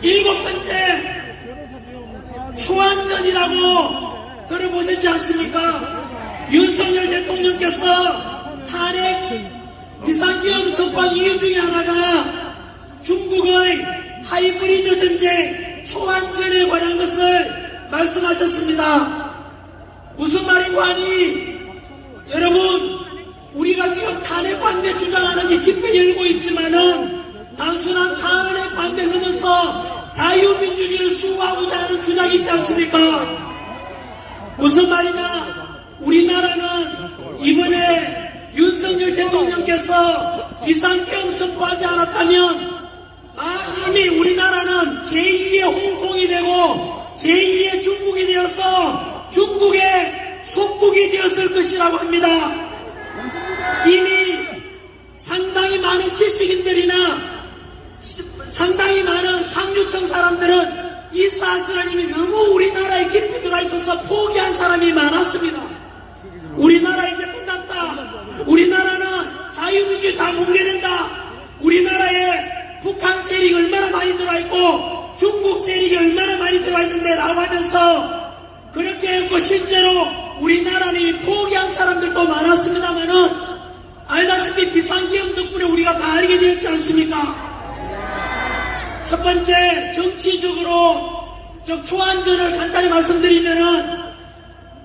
일곱 번째, 초안전이라고 들어보셨지 않습니까? 윤석열 대통령께서 탄핵 비상계엄 선포한 이유 중에 하나가 중국의 하이브리드 전쟁 초안전에 관한 것을 말씀하셨습니다. 무슨 말인고 하니, 여러분, 우리가 지금 탄핵 반대 주장하는 게 집회 열고 있지만은 단순한 탄핵 반대를 넘어서 자유민주주의를 수호하고자 하는 주장이 있지 않습니까? 무슨 말이냐? 우리나라는 이번에 윤석열 대통령께서 비상계엄 선포하지 않았다면 이미 우리나라는 제2의 홍콩이 되고 제2의 중국이 되어서 중국의 속국이 되었을 것이라고 합니다. 이미 상당히 많은 지식인들이나 상당히 많은 상류층 사람들은 이 사실을 이미 너무 우리나라에 깊이 들어와 있어서 포기한 사람이 많았습니다. 우리나라 이제 끝났다. 우리나라는 자유민주주의 다 붕괴된다. 우리나라에 북한 세력이 얼마나 많이 들어와 있고 중국 세력이 얼마나 많이 들어와 있는데 라고 하면서 그렇게 했고, 실제로 우리나라는 이미 포기한 사람들도 많았습니다만은 알다시피 비상계엄 덕분에 우리가 다 알게 되었지 않습니까? 첫 번째, 정치적으로 초안전을 간단히 말씀드리면은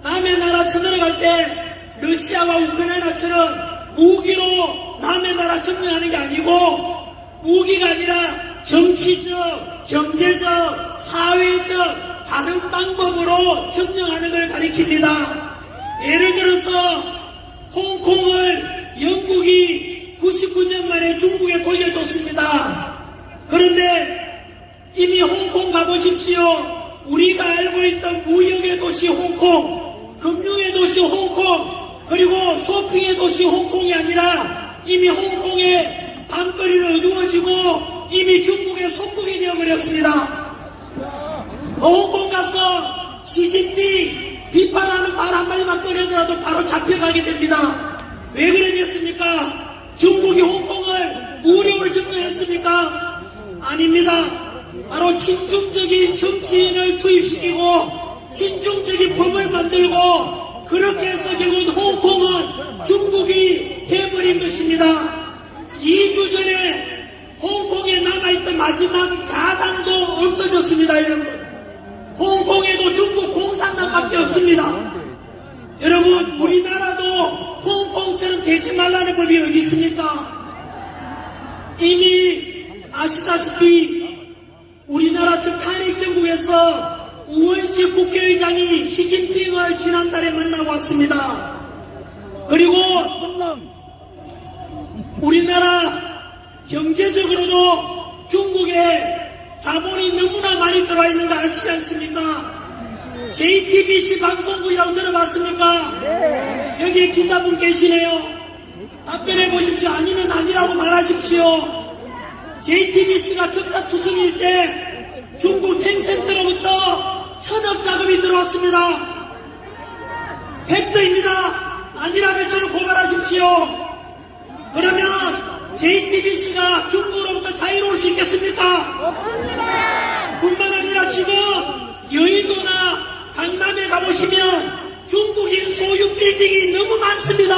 남의 나라 쳐들어갈 때 러시아와 우크라이나처럼 무기로 남의 나라 점령하는 게 아니고, 무기가 아니라 정치적, 경제적, 사회적 다른 방법으로 점령하는 걸 가리킵니다. 예를 들어서 홍콩을 영국이 99년 만에 중국에 돌려줬습니다. 그런데 이미 홍콩 가보십시오. 우리가 알고 있던 무역의 도시 홍콩, 금융의 도시 홍콩, 그리고 쇼핑의 도시 홍콩이 아니라 이미 홍콩의 밤거리는 어두워지고 이미 중국의 속국이 되어버렸습니다. 홍콩 가서 시진핑 비판하는 말 한마디만 꺼내더라도 바로 잡혀가게 됩니다. 왜 그러겠습니까? 중국이 홍콩을 무력으로 점령했습니까? 아닙니다. 바로 친중적인 정치인을 투입시키고 친중적인 법을 만들고 그렇게 해서 결국은 홍콩은 중국이 돼버린 것입니다. 2주 전에 홍콩에 남아있던 마지막 야당도 없어졌습니다. 여러분, 홍콩에도 중국 공산당밖에 없습니다. 여러분, 우리나라도 홍콩처럼 되지 말라는 법이 어디 있습니까? 이미 아시다시피 우리나라 탄핵 정국에서 우원식 국회의장이 시진핑을 지난달에 만나고 왔습니다. 그리고 우리나라 경제적으로도 중국에 자본이 너무나 많이 들어와 있는 거 아시지 않습니까? JTBC 방송국이라고 들어봤습니까? 여기에 기자분 계시네요. 답변해 보십시오. 아니면 아니라고 말하십시오. JTBC가 적자투성일 때 중국 텐센트로부터 1000억 자금이 들어왔습니다. 팩트입니다. 아니라면 저를 고발하십시오. 그러면 JTBC가 중국으로부터 자유로울 수 있겠습니까? 뿐만 아니라 지금 여의도나 강남에 가보시면 중국인 소유 빌딩이 너무 많습니다.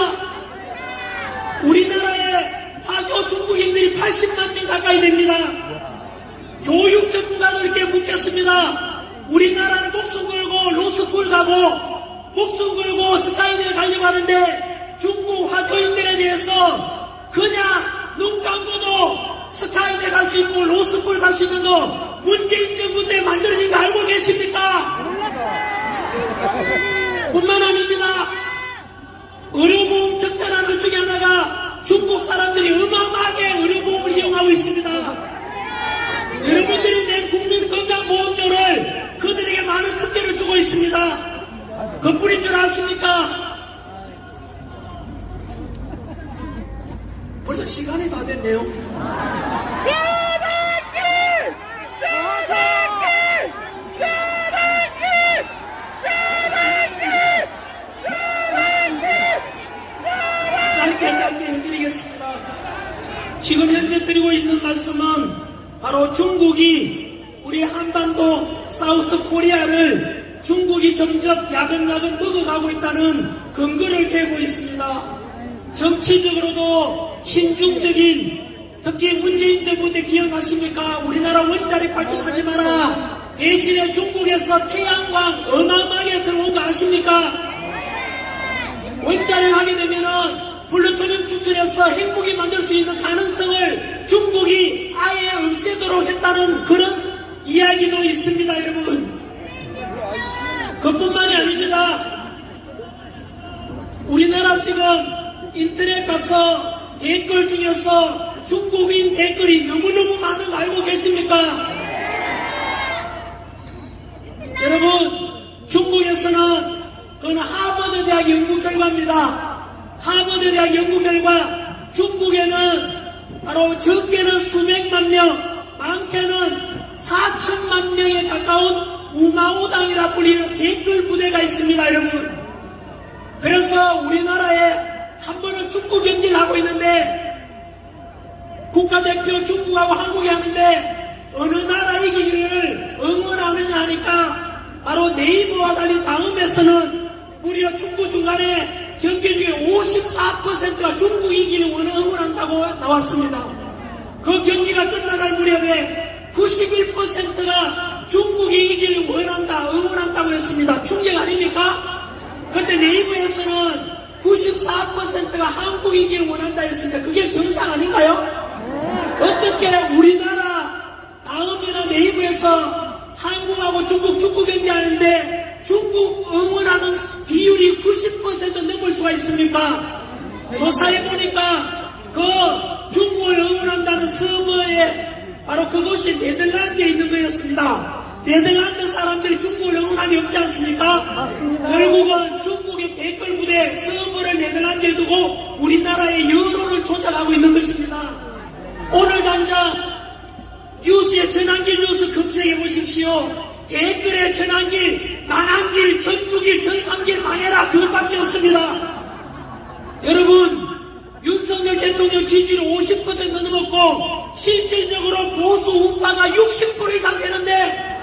우리나라에 화교 중국인들이 80만 명 가까이 됩니다. 교육 전문가도 이렇게 묻겠습니다. 우리나라는 목숨 걸고 로스쿨 가고 목숨 걸고 스카이대에 가려고 하는데 중국 화교인들에 대해서 그냥 눈 감고도 스카이대 갈 수 있고 로스쿨 갈 수 있는 거 문재인 정부 때 만들어진 거 알고 계십니까? 뿐만 아닙니다. 의료보험 적절한 중에 하나가 중국 사람들이 어마어마하게 의료보험을 이용하고 있습니다. 여러분들이 낸 국민건강보험료를 그들에게 많은 특혜를 주고 있습니다. 그뿐인 줄 아십니까? 벌써 시간이 다 됐네요. 짧게 해드리겠습니다. 지금 현재 드리고 있는 말씀은 바로 중국이 우리 한반도 사우스 코리아를 중국이 점점 야금야금 먹어가고 있다는 근거를 대고 있습니다. 정치적으로도 신중적인, 특히 문재인 정부 때 기억나십니까? 우리나라 원자력 발전하지 마라. 대신에 중국에서 태양광 어마어마하게 들어온 거 아십니까? 원자력 하게 되면은 플루토늄 추출해서 핵무기 만들 수 있는 가능성을 중국이 아예 없애도록 했다는 그런 이야기도 있습니다, 여러분. 그뿐만이 아닙니다. 우리나라 지금 인터넷 가서 댓글 중에서 중국인 댓글이 너무너무 많은 거 알고 계십니까? 여러분, 중국에서는 그건 하버드 대학 연구 결과입니다. 하버드 대학 연구 결과, 중국에는 바로 적게는 수백만 명, 많게는 4천만 명에 가까운 우마오당이라 불리는 댓글 부대가 있습니다, 여러분. 그래서 우리나라에 한 번은 축구 경기를 하고 있는데 국가대표 중국하고 한국이 하는데 어느 나라 이기기를 응원하느냐 하니까 바로 네이버와 달리 다음에서는 무려 축구 중간에 경기 중에 54%가 중국 이기는 응원한다고 나왔습니다. 그 경기가 끝나갈 무렵에 91%가 중국이 이기를 응원한다고 했습니다. 충격 아닙니까? 그때 네이버에서는 94%가 한국 이기를 원한다 했습니다. 그게 정상 아닌가요? 어떻게 우리나라 다음이나 네이버에서 한국하고 중국 축구 경기하는데 중국 응원하는 비율이 90% 넘을 수가 있습니까? 조사해보니까 그 중국을 응원한다는 서버에 바로 그곳이 네덜란드에 있는 거였습니다. 네덜란드 사람들이 중국을 응원함이 없지 않습니까? 결국은 중국의 댓글 부대 서버를 네덜란드에 두고 우리나라의 여론을 조작하고 있는 것입니다. 오늘 당장 뉴스에 전환길 뉴스 검색해 보십시오. 댓글에 전환길, 망한길, 전국일, 전삼길 망해라 그것밖에 없습니다. 여러분, 윤석열 대통령 지지율 50% 넘었고 실질적으로 보수 우파가 60% 이상 되는데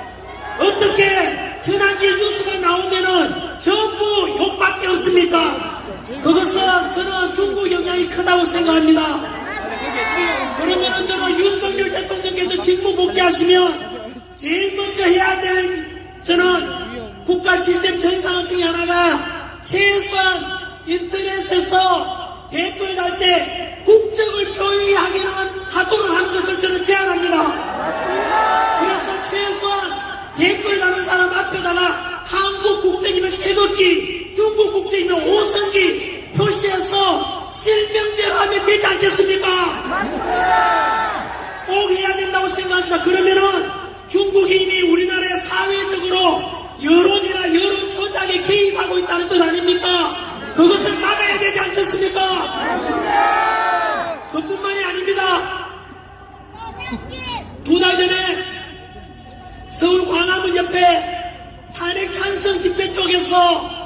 어떻게 전환길 뉴스가 나오면은 전부 욕밖에 없습니까? 그것은 저는 중국 영향이 크다고 생각합니다. 그러면은 저는 윤석열 대통령께서 직무 복귀하시면 제일 먼저 해야 될 저는 국가 시스템 정상화 중에 하나가 최소한 인터넷에서 댓글 달 때 국적을 표기하기는 하도록 하는 것을 저는 제안합니다. 그래서 최소한 댓글 다는 사람 앞에다가 한국 국적이면 태극기, 중국 국적이면 오성기 표시해서 실명제로 하면 되지 않겠습니까? 꼭 해야 된다고 생각합니다. 그러면은 중국이 이미 우리나라의 사회적으로 여론이나 여론 조작에 개입하고 있다는 것 아닙니까? 그것을 막아야 되지 않겠습니까? 그뿐만이 아닙니다. 2달 전에 서울 광화문 옆에 탄핵 찬성 집회 쪽에서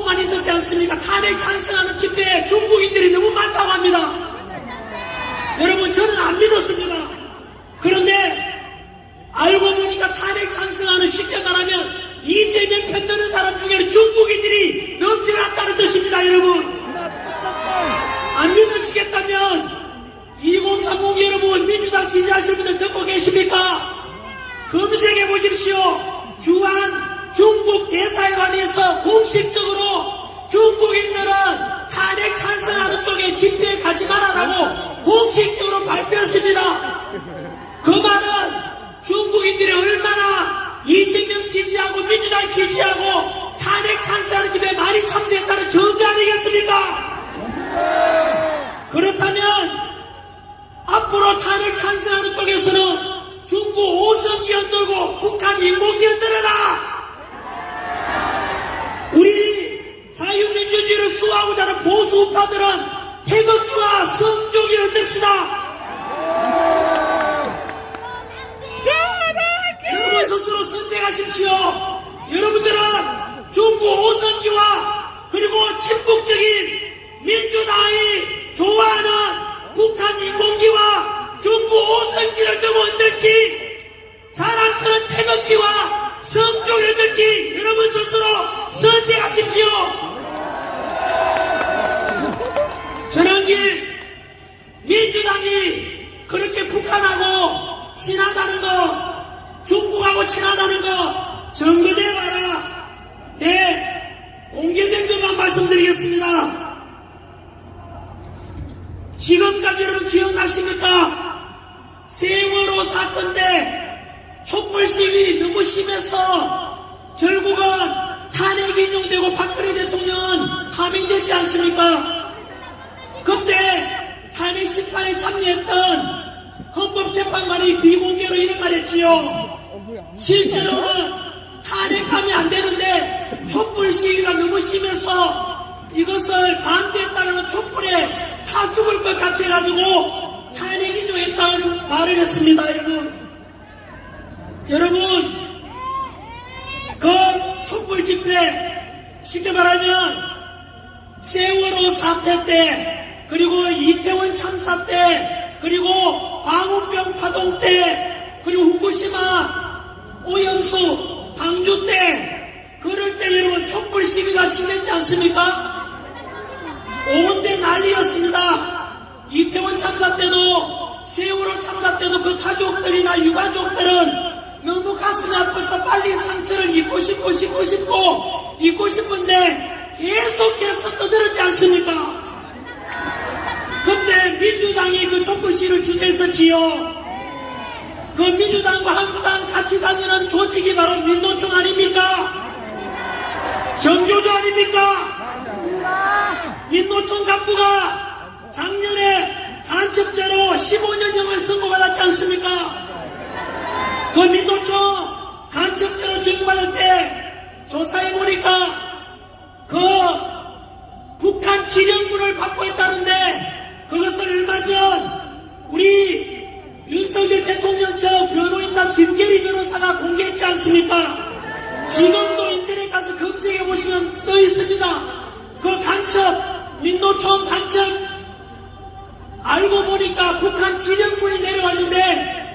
많이 있었지 않습니까? 탄핵 찬성하는 집회에 중국인들이 너무 많다고 합니다. 여러분, 저는 안 믿었습니다. 그런데 알고 보니까 탄핵 찬성하는, 쉽게 말하면 이재명 편드는 사람 중에는 중국인들이 넘쳐났다는 뜻입니다. 여러분, 안 믿으시겠다면 2030 여러분, 민주당 지지하시는 분들 듣고 계십니까? 검색해 보십시오. 주한 중국 대사관에서 공식적으로 중국인들은 탄핵 찬성하는 쪽에 집회에 가지 말아라고 공식적으로 발표했습니다. 그 말은 중국인들이 얼마나 이재명 지지하고 민주당 지지하고 탄핵 찬성하는 집회에 많이 참석했다는 증거 아니겠습니까? 그렇다면 앞으로 탄핵 찬성하는 쪽에서는 중국 오성기 흔들고 북한 인공기 흔들어라! 우리 자유민주주의를 수호하고자 하는 보수 우파들은 태극기와 성조기를 흔듭시다! 여러분 스스로 선택하십시오. 여러분들은 중국 오성기와 그리고 친북적인 민주당이 좋아하는 북한 인공기와 중국 오성기 나라하고 친하다는 거 증거대봐라. 네, 공개된 것만 말씀드리겠습니다. 지금까지 여러분 기억나십니까? 세월호 사건 때 촛불 시위 너무 심해서 결국은 탄핵이 인용되고 박근혜 대통령은 파면됐지 않습니까? 그때 탄핵 심판에 참여했던 헌법재판관이 비공개로 이런 말 했지요. 실제로는 탄핵하면 안 되는데 촛불 시위가 너무 심해서 이것을 반대했다는 촛불에 타 죽을 것 같아가지고 탄핵 인용했다는 말을 했습니다. 여러분 그 촛불 집회 쉽게 말하면 세월호 사태 때 그리고 이태원 참사 때 그리고 광우병 파동 때 그리고 후쿠시마 오염수 방류 때 그럴 때 여러분 촛불 시위가 심했지 않습니까? 온데 난리였습니다. 이태원 참사 때도 세월호 참사 때도 그 가족들이나 유가족들은 너무 가슴이 아파서 빨리 상처를 잊고 싶고 싶은데 계속해서 떠들었지 않습니까? 그때 민주당이 그 촛불 시위를 주도했었지요. 그 민주당과 항상 같이 다니는 조직이 바로 민노총 아닙니까? 정교조 아닙니까? 민노총 간부가 작년에 간첩죄로 15년형을 선고받았지 않습니까? 그 민노총 간첩죄로 적용받을 때 조사해보니까 그 북한 지령군을 받고 있다는데 그것을 얼마 전 우리 윤석열 대통령 측 변호인단 김계리 변호사가 공개했지 않습니까? 지금도 인터넷 가서 검색해보시면 떠 있습니다. 그 간첩, 민노총 간첩 알고 보니까 북한 지령군이 내려왔는데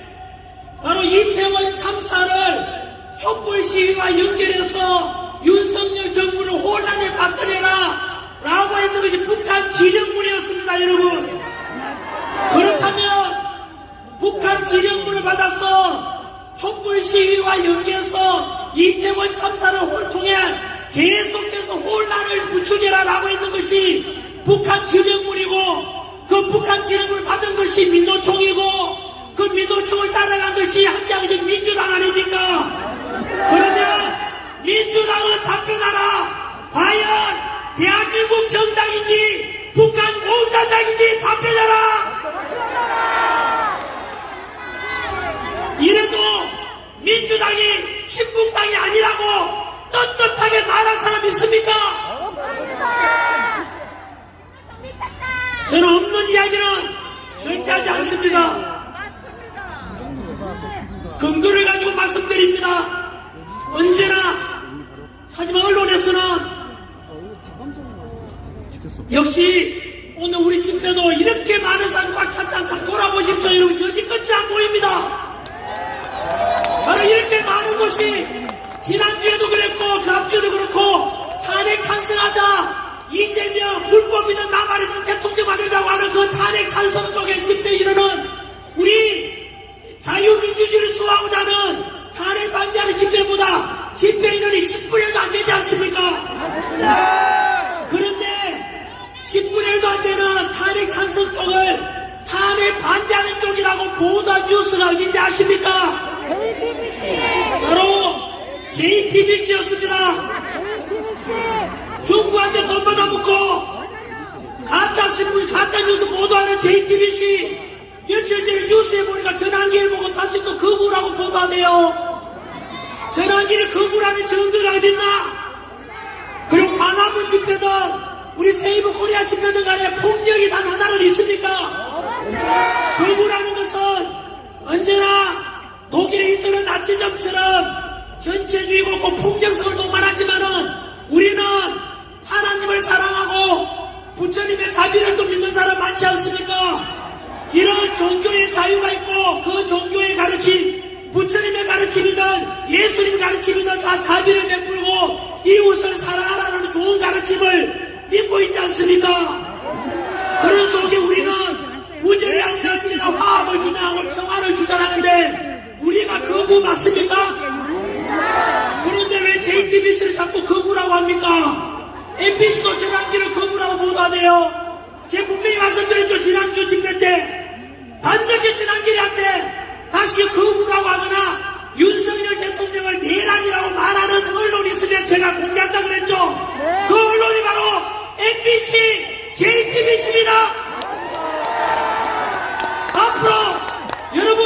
바로 이태원 참사를 촛불 시위와 연결해서 윤석열 정부를 혼란에 빠뜨려라 라고 했는 것이 북한 지령군이었습니다. 여러분 그렇다면 북한 지령군을 받아서 촛불 시위와 연계해서 이태원 참사를 통해 계속해서 혼란을 부추겨라 라고 했는 것이 북한 지령군이고 그 북한 지령군을 받은 것이 민노총이고 그 민노총을 따라간 것이 한양의 민주당 아닙니까? 그러면 민주당은 답변하라. 과연 대한민국 정당인지 북한 공산당인지 답변하라. 이래도 민주당이 친북당이 아니라고 떳떳하게 말한 사람 있습니까? 저는 없는 이야기는 절대 하지 않습니다. 근거를 가지고 말씀드립니다. 언제나. 하지만 언론에서는 역시 오늘 우리 집회도 이렇게 많은 사람 꽉 찼지 않습니까? 돌아보십시오. 여러분 저기 끝이 안 보입니다. 바로 이렇게 많은 곳이 지난주에도 그랬고 그 앞주에도 그렇고 탄핵 찬성하자 이재명 불법이든 나발이든 대통령 만들자고 하는 그 탄핵 찬성 쪽에 집회 이르는 우리 자유민주주의를 수호하고자 하는 탄핵 반대하는 집회보다 집회 인원이 10분의 1도 안 되지 않습니까? 그런데 10분의 1도 안 되는 탄핵 찬성 쪽을 탄핵 반대하는 쪽이라고 보도한 뉴스가 어딘지 아십니까? 바로 JTBC였습니다. 중국한테 돈 받아먹고 가짜신문, 가짜뉴스 보도하는 JTBC 며칠 전에 뉴스에 보니까 전환기를 보고 다시 또 거부라고 보도하네요. 전환기를 거부라는 증거가 어딨나? 그리고 광화문 집회든 우리 세이브 코리아 집회든 간에 폭력이 단 하나는 있습니까? 거부라는 것은 언제나 독일에 있던 나치즘처럼 전체주의고 꼭 폭력성을 동반하지만은 우리는 하나님을 사랑하고 부처님의 자비를 또 믿는 사람 많지 않습니까? 이런 종교의 자유가 있고 그 종교의 가르침, 부처님의 가르침이든 예수님 가르침이든 다 자비를 베풀고 이웃을 사랑하라는 좋은 가르침을 믿고 있지 않습니까? 그런 속에 우리는 분열이 아니라 언제나 화합을 주장하고 평화를 주장하는데 우리가 거부 맞습니까? JTBC를 자꾸 거부라고 합니까? MBC도 전환기를 거부라고 보도하대요. 제가 분명히 말씀드렸죠. 지난주 집회 때 반드시 전환기한테 다시 거부라고 하거나 윤석열 대통령을 내란이라고 말하는 언론이 있으면 제가 공개한다 그랬죠. 그 언론이 바로 MBC, JTBC입니다. 앞으로 여러분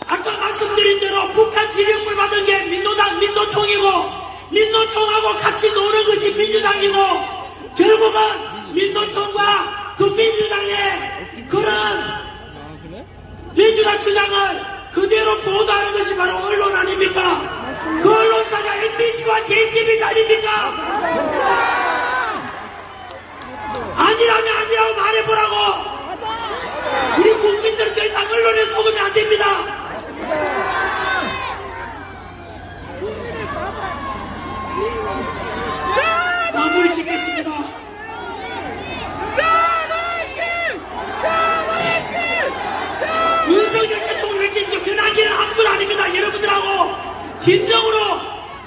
아까 말씀드린 대로 북한 지령을 받은 게 민노총이고 민노총하고 같이 노는 것이 민주당이고 결국은 민노총과 그 민주당의 그런 민주당 주장을 그대로 보도하는 것이 바로 언론 아닙니까? 그 언론사가 MBC와 JTBC 아닙니까? 아니라면 아니라고 말해보라고. 우리 국민들은 더 이상 언론에 속으면 안 됩니다. 마무리 짓겠습니다. 윤석열 대통령을 진짜 전환기는 아무도 아닙니다. 여러분들하고 진정으로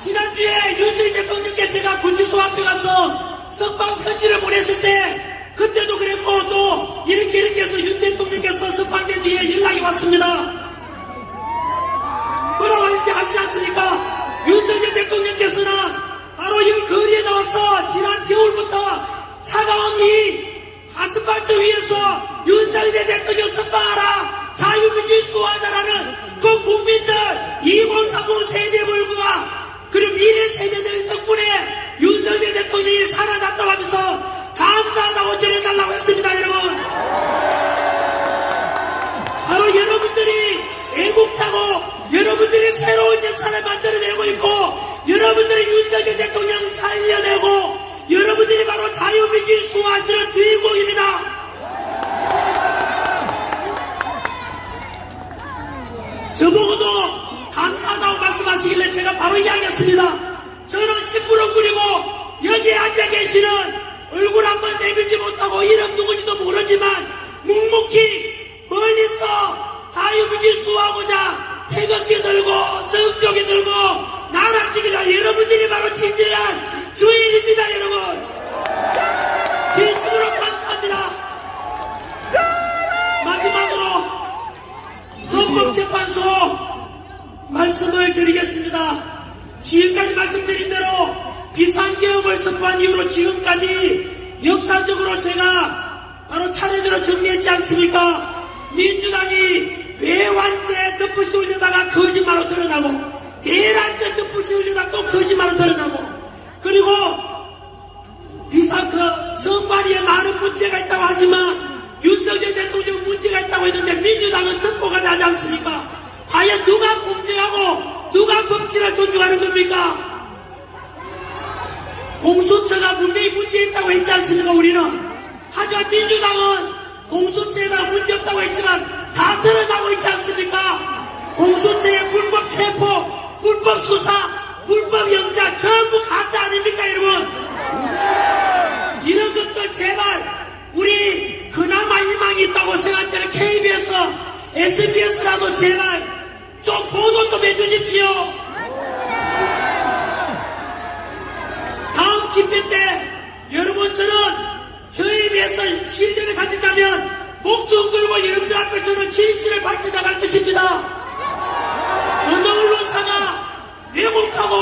지난주에 윤석열 대통령께 제가 구치소 앞에 가서 석방 편지를 보냈을 때 그때도 그랬고 또 이렇게 해서 윤 대통령께서 석방된 뒤에 연락이 왔습니다. 뭐라고 하는지 아시지 않습니까? 윤석열 대통령께서는 바로 이 거리에 나와서 지난 겨울부터 차가운 이 아스팔트 위에서 윤석열 대통령 석방하라, 자유민주주의 수호하자라는 그 국민들 2030 세대들과 그리고 미래 세대들 덕분에 윤석열 대통령이 살아났다고 하면서 감사하다고 전해달라고 했습니다. 여러분, 바로 여러분들이 애국자고 여러분들이 새로운 역사를 만들어내고 있고 여러분들이 윤석열 대통령 살려내고 여러분들이 바로 자유민주주의 수호하시는 주인공입니다. 저보고도 감사하다고 말씀하시길래 제가 바로 이야기했습니다. 저는 심부름꾼이고 여기에 앉아 계시는 얼굴 한번 내밀지 못하고 이름 누군지도 모르지만 묵묵히 멀리서 자유민주주의 수호하고자 태극기 들고 성조기 들고 나라 지키자 여러분들이 바로 진정한 주인입니다. 여러분, 진심으로 감사합니다. 마지막으로 헌법재판소 말씀을 드리겠습니다. 지금까지 말씀드린 대로 비상계엄을 선포한 이후로 지금까지 역사적으로 제가 바로 차례대로 정리했지 않습니까? 민주당이 외환죄 덮으시 올려다가 거짓말로 드러나고 내란죄 덮으시 올려다가 또 거짓말로 드러나고 그리고 선관위에 많은 문제가 있다고 하지만 윤석열 대통령 문제가 있다고 했는데 민주당은 덮보가 나지 않습니까? 과연 누가 공정하고 누가 법치를 존중하는 겁니까? 공수처가 분명히 문제 있다고 했지 않습니까? 우리는. 하지만 민주당은 공수처에다가 문제 없다고 했지만 다 드러나고 있지 않습니까? 공수처의 불법 체포, 불법 수사, 불법 영장 전부 가짜 아닙니까 여러분? 이런 것들 제발 우리 그나마 희망이 있다고 생각되는 KBS, SBS라도 제발 좀 보도 좀 해주십시오. 다음 집회 때 여러분처럼 저에 대해서 신뢰를 가진다면 목숨 걸고 여러분들 앞에 저는 진실을 밝혀 나갈 것입니다. 어느 언론사가 왜곡하고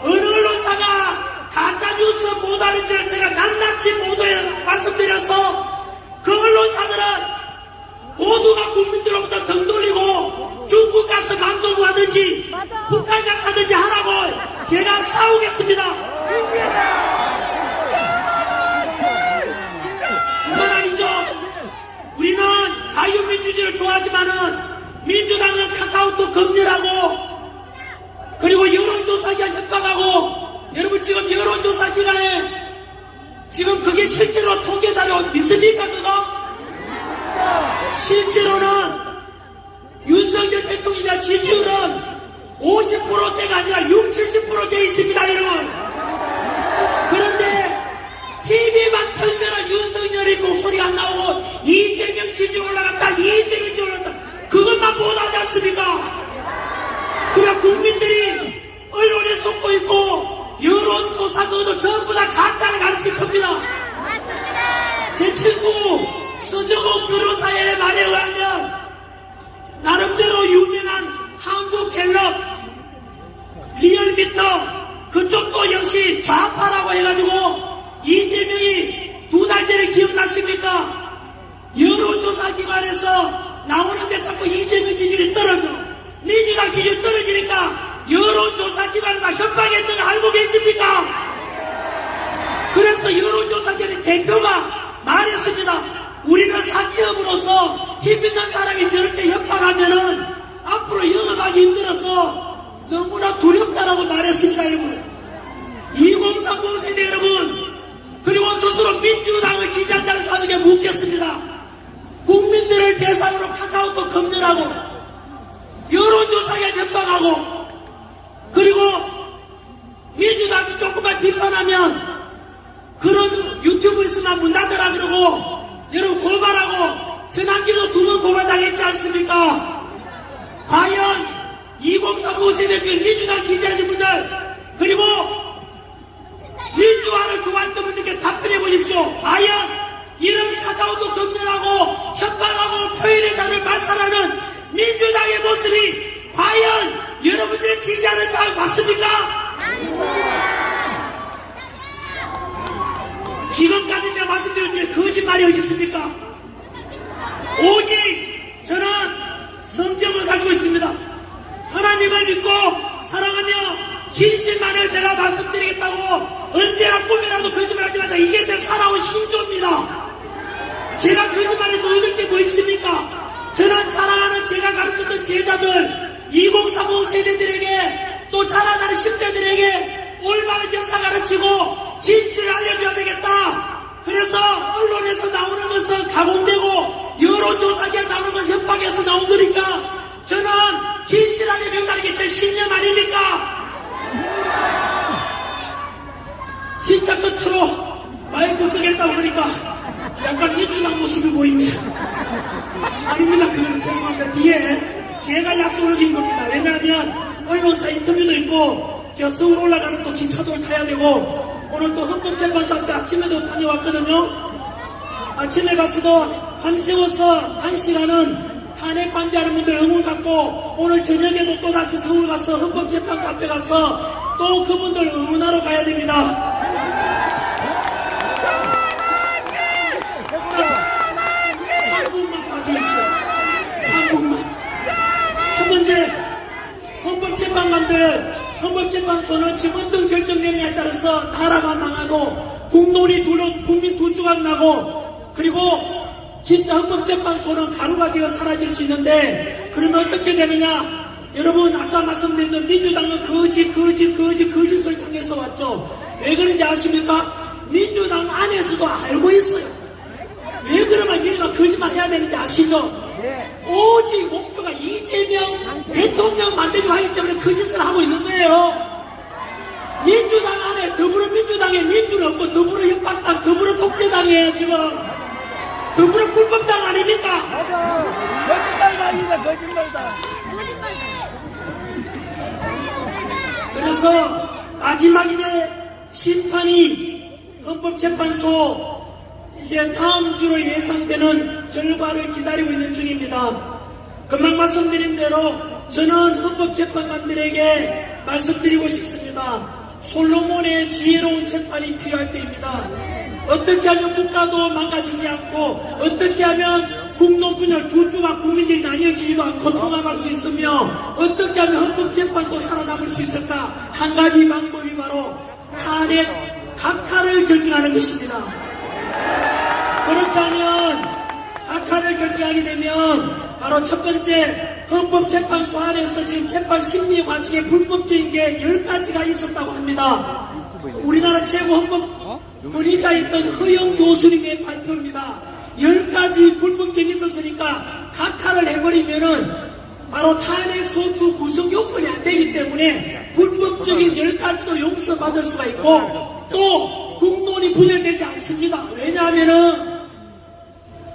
어느 언론사가 가짜뉴스 보도하는 줄 제가 낱낱이 보도해 말씀드려서 그 언론사들은 모두가 국민들로부터 등 돌리고 중국 가서 방송을 하든지 북한 가서 하든지 하라고 제가 싸우겠습니다. 뿐만 아니죠. 우리는 자유민주주의를 좋아하지만은 민주당은 카카오톡 검열하고 그리고 여론조사기가 협박하고 여러분 지금 여론조사 기간에 지금 그게 실제로 통계자료 믿습니까 그거? 실제로는 윤석열 대통령의 지지율은 50%대가 아니라 60, 70% 돼 있습니다 여러분. 그런데 TV만 틀면 윤석열의 목소리가 안 나오고 이재명 지지율 올라갔다 이재명 지지율 올라갔다 그것만 보도하지 않습니까? 그러니까 국민들이 언론에 속고 있고 그것도 전부 다 가짜를 가르칠 겁니다. 제 친구 서정옥 변호사의 말에 의하면 나름대로 유명한 한국갤럽 리얼미터 그쪽도 역시 좌파라고 해가지고 이재명이 2달 전에 기억나십니까? 여론조사 기관에서 나오는데 자꾸 이재명 지지율이 떨어져. 민주당 지지율이 떨어지니까 여론조사 기관을 다 협박했던 거 알고 계십니까? 그래서 여론조사기관의 대표가 말했습니다. 우리는 사기업으로서 힘 있는 사람이 저렇게 협박하면은 앞으로 영업하기 힘들어서 너무나 두렵다라고 말했습니다, 여러분. 2030 세대 여러분, 그리고 스스로 민주당을 지지한다는 사람에게 묻겠습니다. 국민들을 대상으로 카카오톡 검열하고 여론조사에 협박하고 그리고 민주당 조금만 비판하면 그런 유튜브에서만 문 닫으라 그러고 여러분 고발하고 전환기도 2번 고발당했지 않습니까? 과연 2030 세대 중에 민주당 지지하신 분들 그리고 민주화를 좋아했던 분들께 답변해 보십시오. 과연 이런 카카오톡 검열하고 협박하고 표현의 자유를 말살하는 민주당의 모습이 과연 여러분들의 지지하는 당 맞습니까? 지금까지 제가 말씀드린 중에 거짓말이 어디 있습니까? 오직 저는 성경을 가지고 있습니다. 하나님을 믿고 사랑하며 진실만을 제가 말씀드리겠다고 언제나 꿈이라도 거짓말하지 마자. 이게 제 살아온 신조입니다. 제가 거짓말해서 얻을 게 뭐 있습니까? 저는 사랑하는 제가 가르쳤던 제자들 2030 세대들에게 또 자라나는 10대들에게 올바른 역사 가르치고 진실을 알려줘야 되겠다. 그래서 언론에서 나오는 것은 가공되고 여론조사기에 나오는 건 협박에서 나온 거니까 저는 진실 알려준다는 게 제 신념 아닙니까? 진짜 끝으로 마이크 끄겠다고 하니까 약간 민주당 모습이 보입니다. 아닙니다. 그거는 죄송합니다. 뒤에 제가 약속을 어긴 겁니다. 왜냐하면 언론사 인터뷰도 있고 제가 서울 올라가는 또 기차도 타야 되고 오늘 또 헌법재판소 앞에 아침에도 다녀왔거든요. 아침에 가서도 밤새워서 1시간은 탄핵 반대하는 분들 응원 갖고 오늘 저녁에도 또다시 서울 가서 헌법재판소 앞에 가서 또 그분들 응원하러 가야 됩니다. 3분만 봐주십시오. 3분만. 첫 번째, 헌법재판소는 지금 어떤 결정 내리냐에 따라서 나라가 망하고 국민 두 조각 나고 그리고 진짜 헌법재판소는 가루가 되어 사라질 수 있는데 그러면 어떻게 되느냐? 여러분 아까 말씀드린 민주당은 거짓을 향해서 왔죠. 왜 그런지 아십니까? 민주당 안에서도 알고 있어요. 왜 그러면 민주당 거짓말 해야 되는지 아시죠? 오직 목표가 이재명 대통령 만들기 하기 때문에 거짓을 하고 있는 거예요. 민주당 안에 더불어민주당에 민주는 없고 더불어 협박당, 더불어 독재당이에요 지금. 더불어 불법당 아닙니까? 거짓말다, 거짓말다. 그래서 마지막에 심판이 헌법재판소 이제 다음 주로 예상되는 결과를 기다리고 있는 중입니다. 금방 말씀드린 대로 저는 헌법재판관들에게 말씀드리고 싶습니다. 솔로몬의 지혜로운 재판이 필요할 때입니다. 어떻게 하면 국가도 망가지지 않고 어떻게 하면 국노분열 두 주가 국민들이 나뉘어지지도 않고 통합할 수 있으며 어떻게 하면 헌법재판도 살아남을 수 있을까? 한 가지 방법이 바로 탄핵 각하를 결정하는 것입니다. 그렇게 하면 각하를 결정하게 되면 바로 첫 번째 헌법재판소 안에서 지금 재판 심리 과정에 불법적인 게 10가지가 있었다고 합니다. 우리나라 최고 헌법 권위자였던 허영 교수님의 발표입니다. 10가지 불법적이 있었으니까 각하를 해버리면은 바로 탄핵 소추 구성 요건이 안 되기 때문에 불법적인 10가지도 용서받을 수가 있고 또 국론이 분열되지 않습니다. 왜냐하면은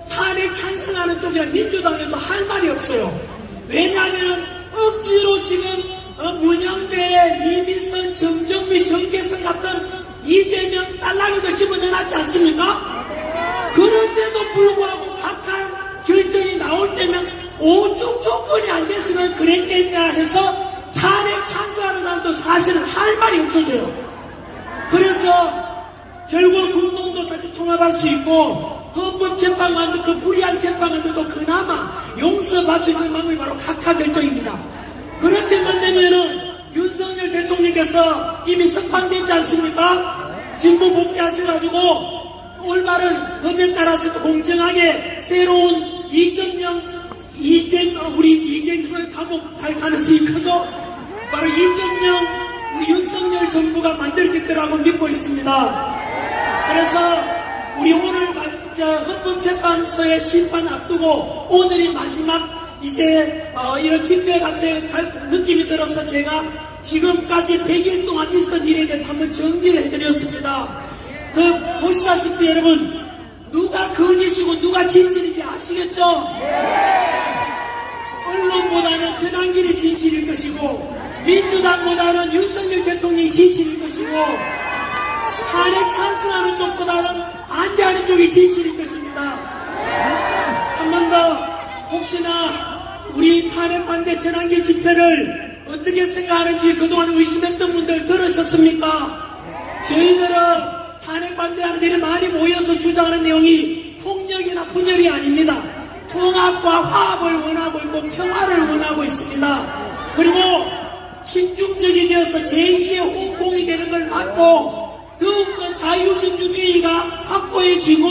탄핵 찬성하는 쪽이나 민주당에서 할 말이 없어요. 왜냐하면 억지로 지금 문영배, 이민선, 정정미, 정계성 같은 이재명 딸랑이들 집어넣어놨지 않습니까? 그런데도 불구하고 각하 결정이 나올 때면 오죽 조건이 안 됐으면 그랬겠냐 해서 탄핵 찬성하는 사람도 사실은 할 말이 없어져요. 그래서 결국 국론도 다시 통합할 수 있고 헌법재판관도 그 불의한 재판관들도 그나마 용서받을 수 있는 방법이 바로 각하 결정입니다. 그렇게만 되면은 윤석열 대통령께서 이미 석방됐지 않습니까? 진보 복귀하셔가지고 올바른 법에 따라서 또 공정하게 새로운 2.0 우리 이재명을 가고 갈 가능성이 크죠? 바로 2.0 우리 윤석열 정부가 만들어질 거라고 믿고 있습니다. 그래서 우리 오늘 헌법재판소의 심판 앞두고 오늘이 마지막 이제 이런 집회 같은 느낌이 들어서 제가 지금까지 100일 동안 있었던 일에 대해서 한번 정리를 해드렸습니다. 보시다시피 여러분 누가 거짓이고 누가 진실인지 아시겠죠? 언론보다는 전환길이 진실일 것이고 민주당보다는 윤석열 대통령이 진실일 것이고 탄핵 찬성하는 쪽보다는 반대하는 쪽이 진실일 것입니다. 한 번 더 혹시나 우리 탄핵 반대 전환길 집회를 어떻게 생각하는지 그동안 의심했던 분들 들으셨습니까? 저희들은 탄핵 반대하는 일이 많이 모여서 주장하는 내용이 폭력이나 분열이 아닙니다. 통합과 화합을 원하고 있고 평화를 원하고 있습니다. 그리고 친중적이 되어서 제2의 홍콩이 되는 걸 막고 더욱더 자유민주주의가 확고해지고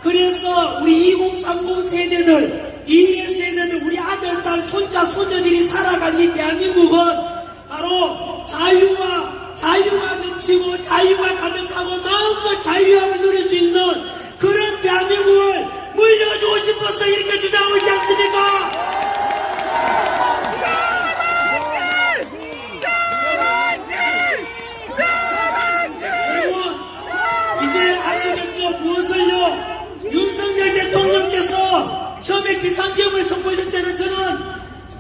그래서 우리 2030 세대들, 미래 세대들, 우리 아들, 딸, 손자, 손녀들이 살아갈 이 대한민국은 바로 자유가 넘치고 자유가 가득하고 마음껏 자유함을 누릴 수 있는 그런 대한민국을 물려주고 싶어서 이렇게 주장하고 있지 않습니까? 무엇을요? 윤석열 대통령께서 처음에 비상계엄을 선포했을 때는 저는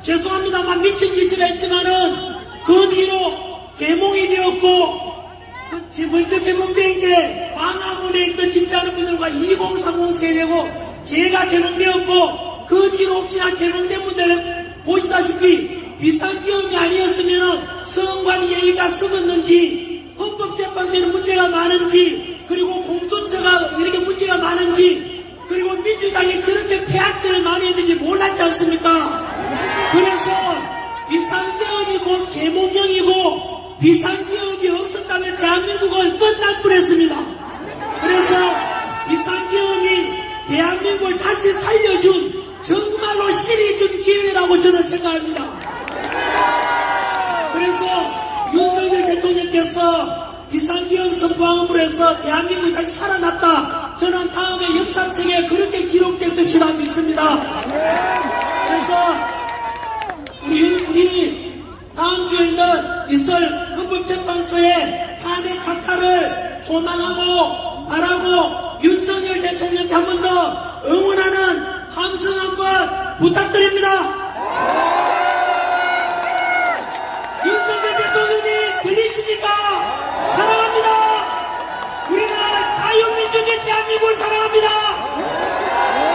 죄송합니다만 미친 짓을 했지만은 그 뒤로 개몽이 되었고 먼저 개몽된 게 광화문에 있던 집회하는 분들과 2030 세대고 제가 개몽되었고 그 뒤로 혹시나 개몽된 분들은 보시다시피 비상계엄이 아니었으면 성관 예의가 썩었는지 헌법재판소에는 문제가 많은지 그리고 공수처가 이렇게 문제가 많은지 그리고 민주당이 저렇게 폐악질을 많이 했는지 몰랐지 않습니까? 그래서 비상계엄이 곧 계몽령이고 비상계엄이 없었다면 대한민국은 끝날 뻔했습니다. 그래서 비상계엄이 대한민국을 다시 살려준 정말로 신이 준 기회라고 저는 생각합니다. 그래서 윤석열 대통령께서 비상계엄 선포함으로 해서 대한민국이 다시 살아났다. 저는 다음에 역사책에 그렇게 기록될 것이라 믿습니다. 그래서 우리 다음 주에는 있을 헌법재판소의 탄핵 각하를 소망하고 바라고 윤석열 대통령께 한 번 더 응원하는 함성 한번 부탁드립니다. 윤석열 대통령님 들리십니까? 사랑합니다. 우리는 자유민주주의 대한민국을 사랑합니다.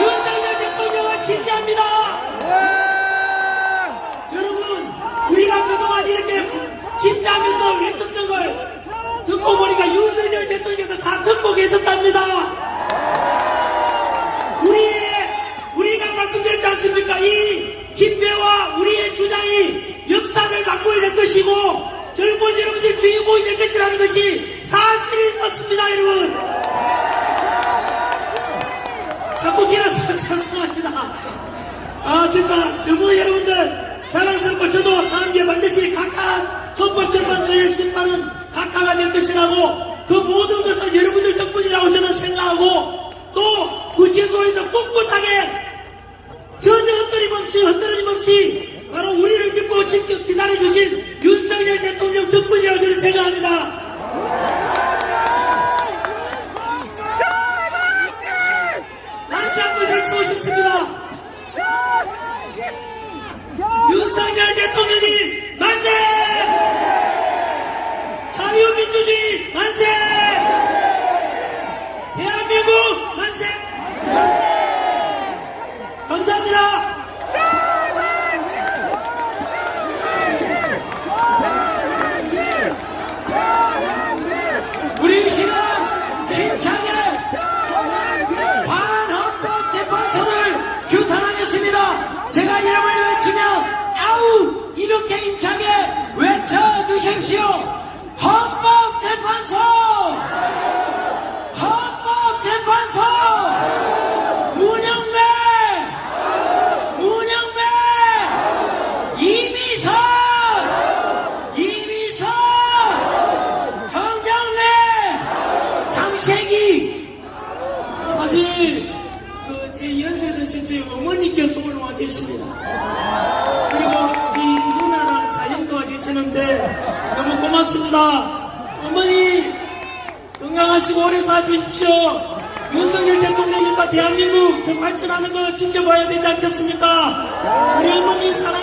윤석열 대통령을 지지합니다. 여러분 우리가 그동안 이렇게 집회하면서 외쳤던 걸 듣고 보니까 윤석열 대통령도 다 듣고 계셨답니다. 우리가 말씀드렸지 않습니까? 이 집회와 우리의 주장이 역사를 바꾸게 될 것이고 결국 여러분들 주인공이 될 것이라는 것이 사실이 있었습니다. 여러분 자꾸 길어서 죄송합니다. 진짜 너무 여러분들 자랑스럽고 저도 다음 기회에 반드시 각하 헌법재판소의 심판은 각하가 될 것이라고 그 모든 것은 여러분들 덕분이라고 저는 생각하고 또 구치소에서 꿋꿋하게 전혀 흔들림 없이 바로 우리를 믿고 지켜 기다려주신 윤석열 대통령 덕분이라고 저는 생각합니다. 만세 한번 외치고 싶습니다. 윤석열 대통령님 만세! 자유민주주의 만세! 이렇게 힘차게 외쳐주십시오. 헌법재판소! 헌법재판소! 문영배! 문영배! 이미선! 이미선! 정경래! 장세기! 사실 제 연세 드신 저희 어머니께서 올라와 계십니다. 그리고 저희 누나랑 자연도와 계시는데 너무 고맙습니다. 어머니 건강하시고 오래 사주십시오. 윤석열 대통령님과 대한민국 더 발전하는 걸 지켜봐야 되지 않겠습니까? 우리 어머니 사랑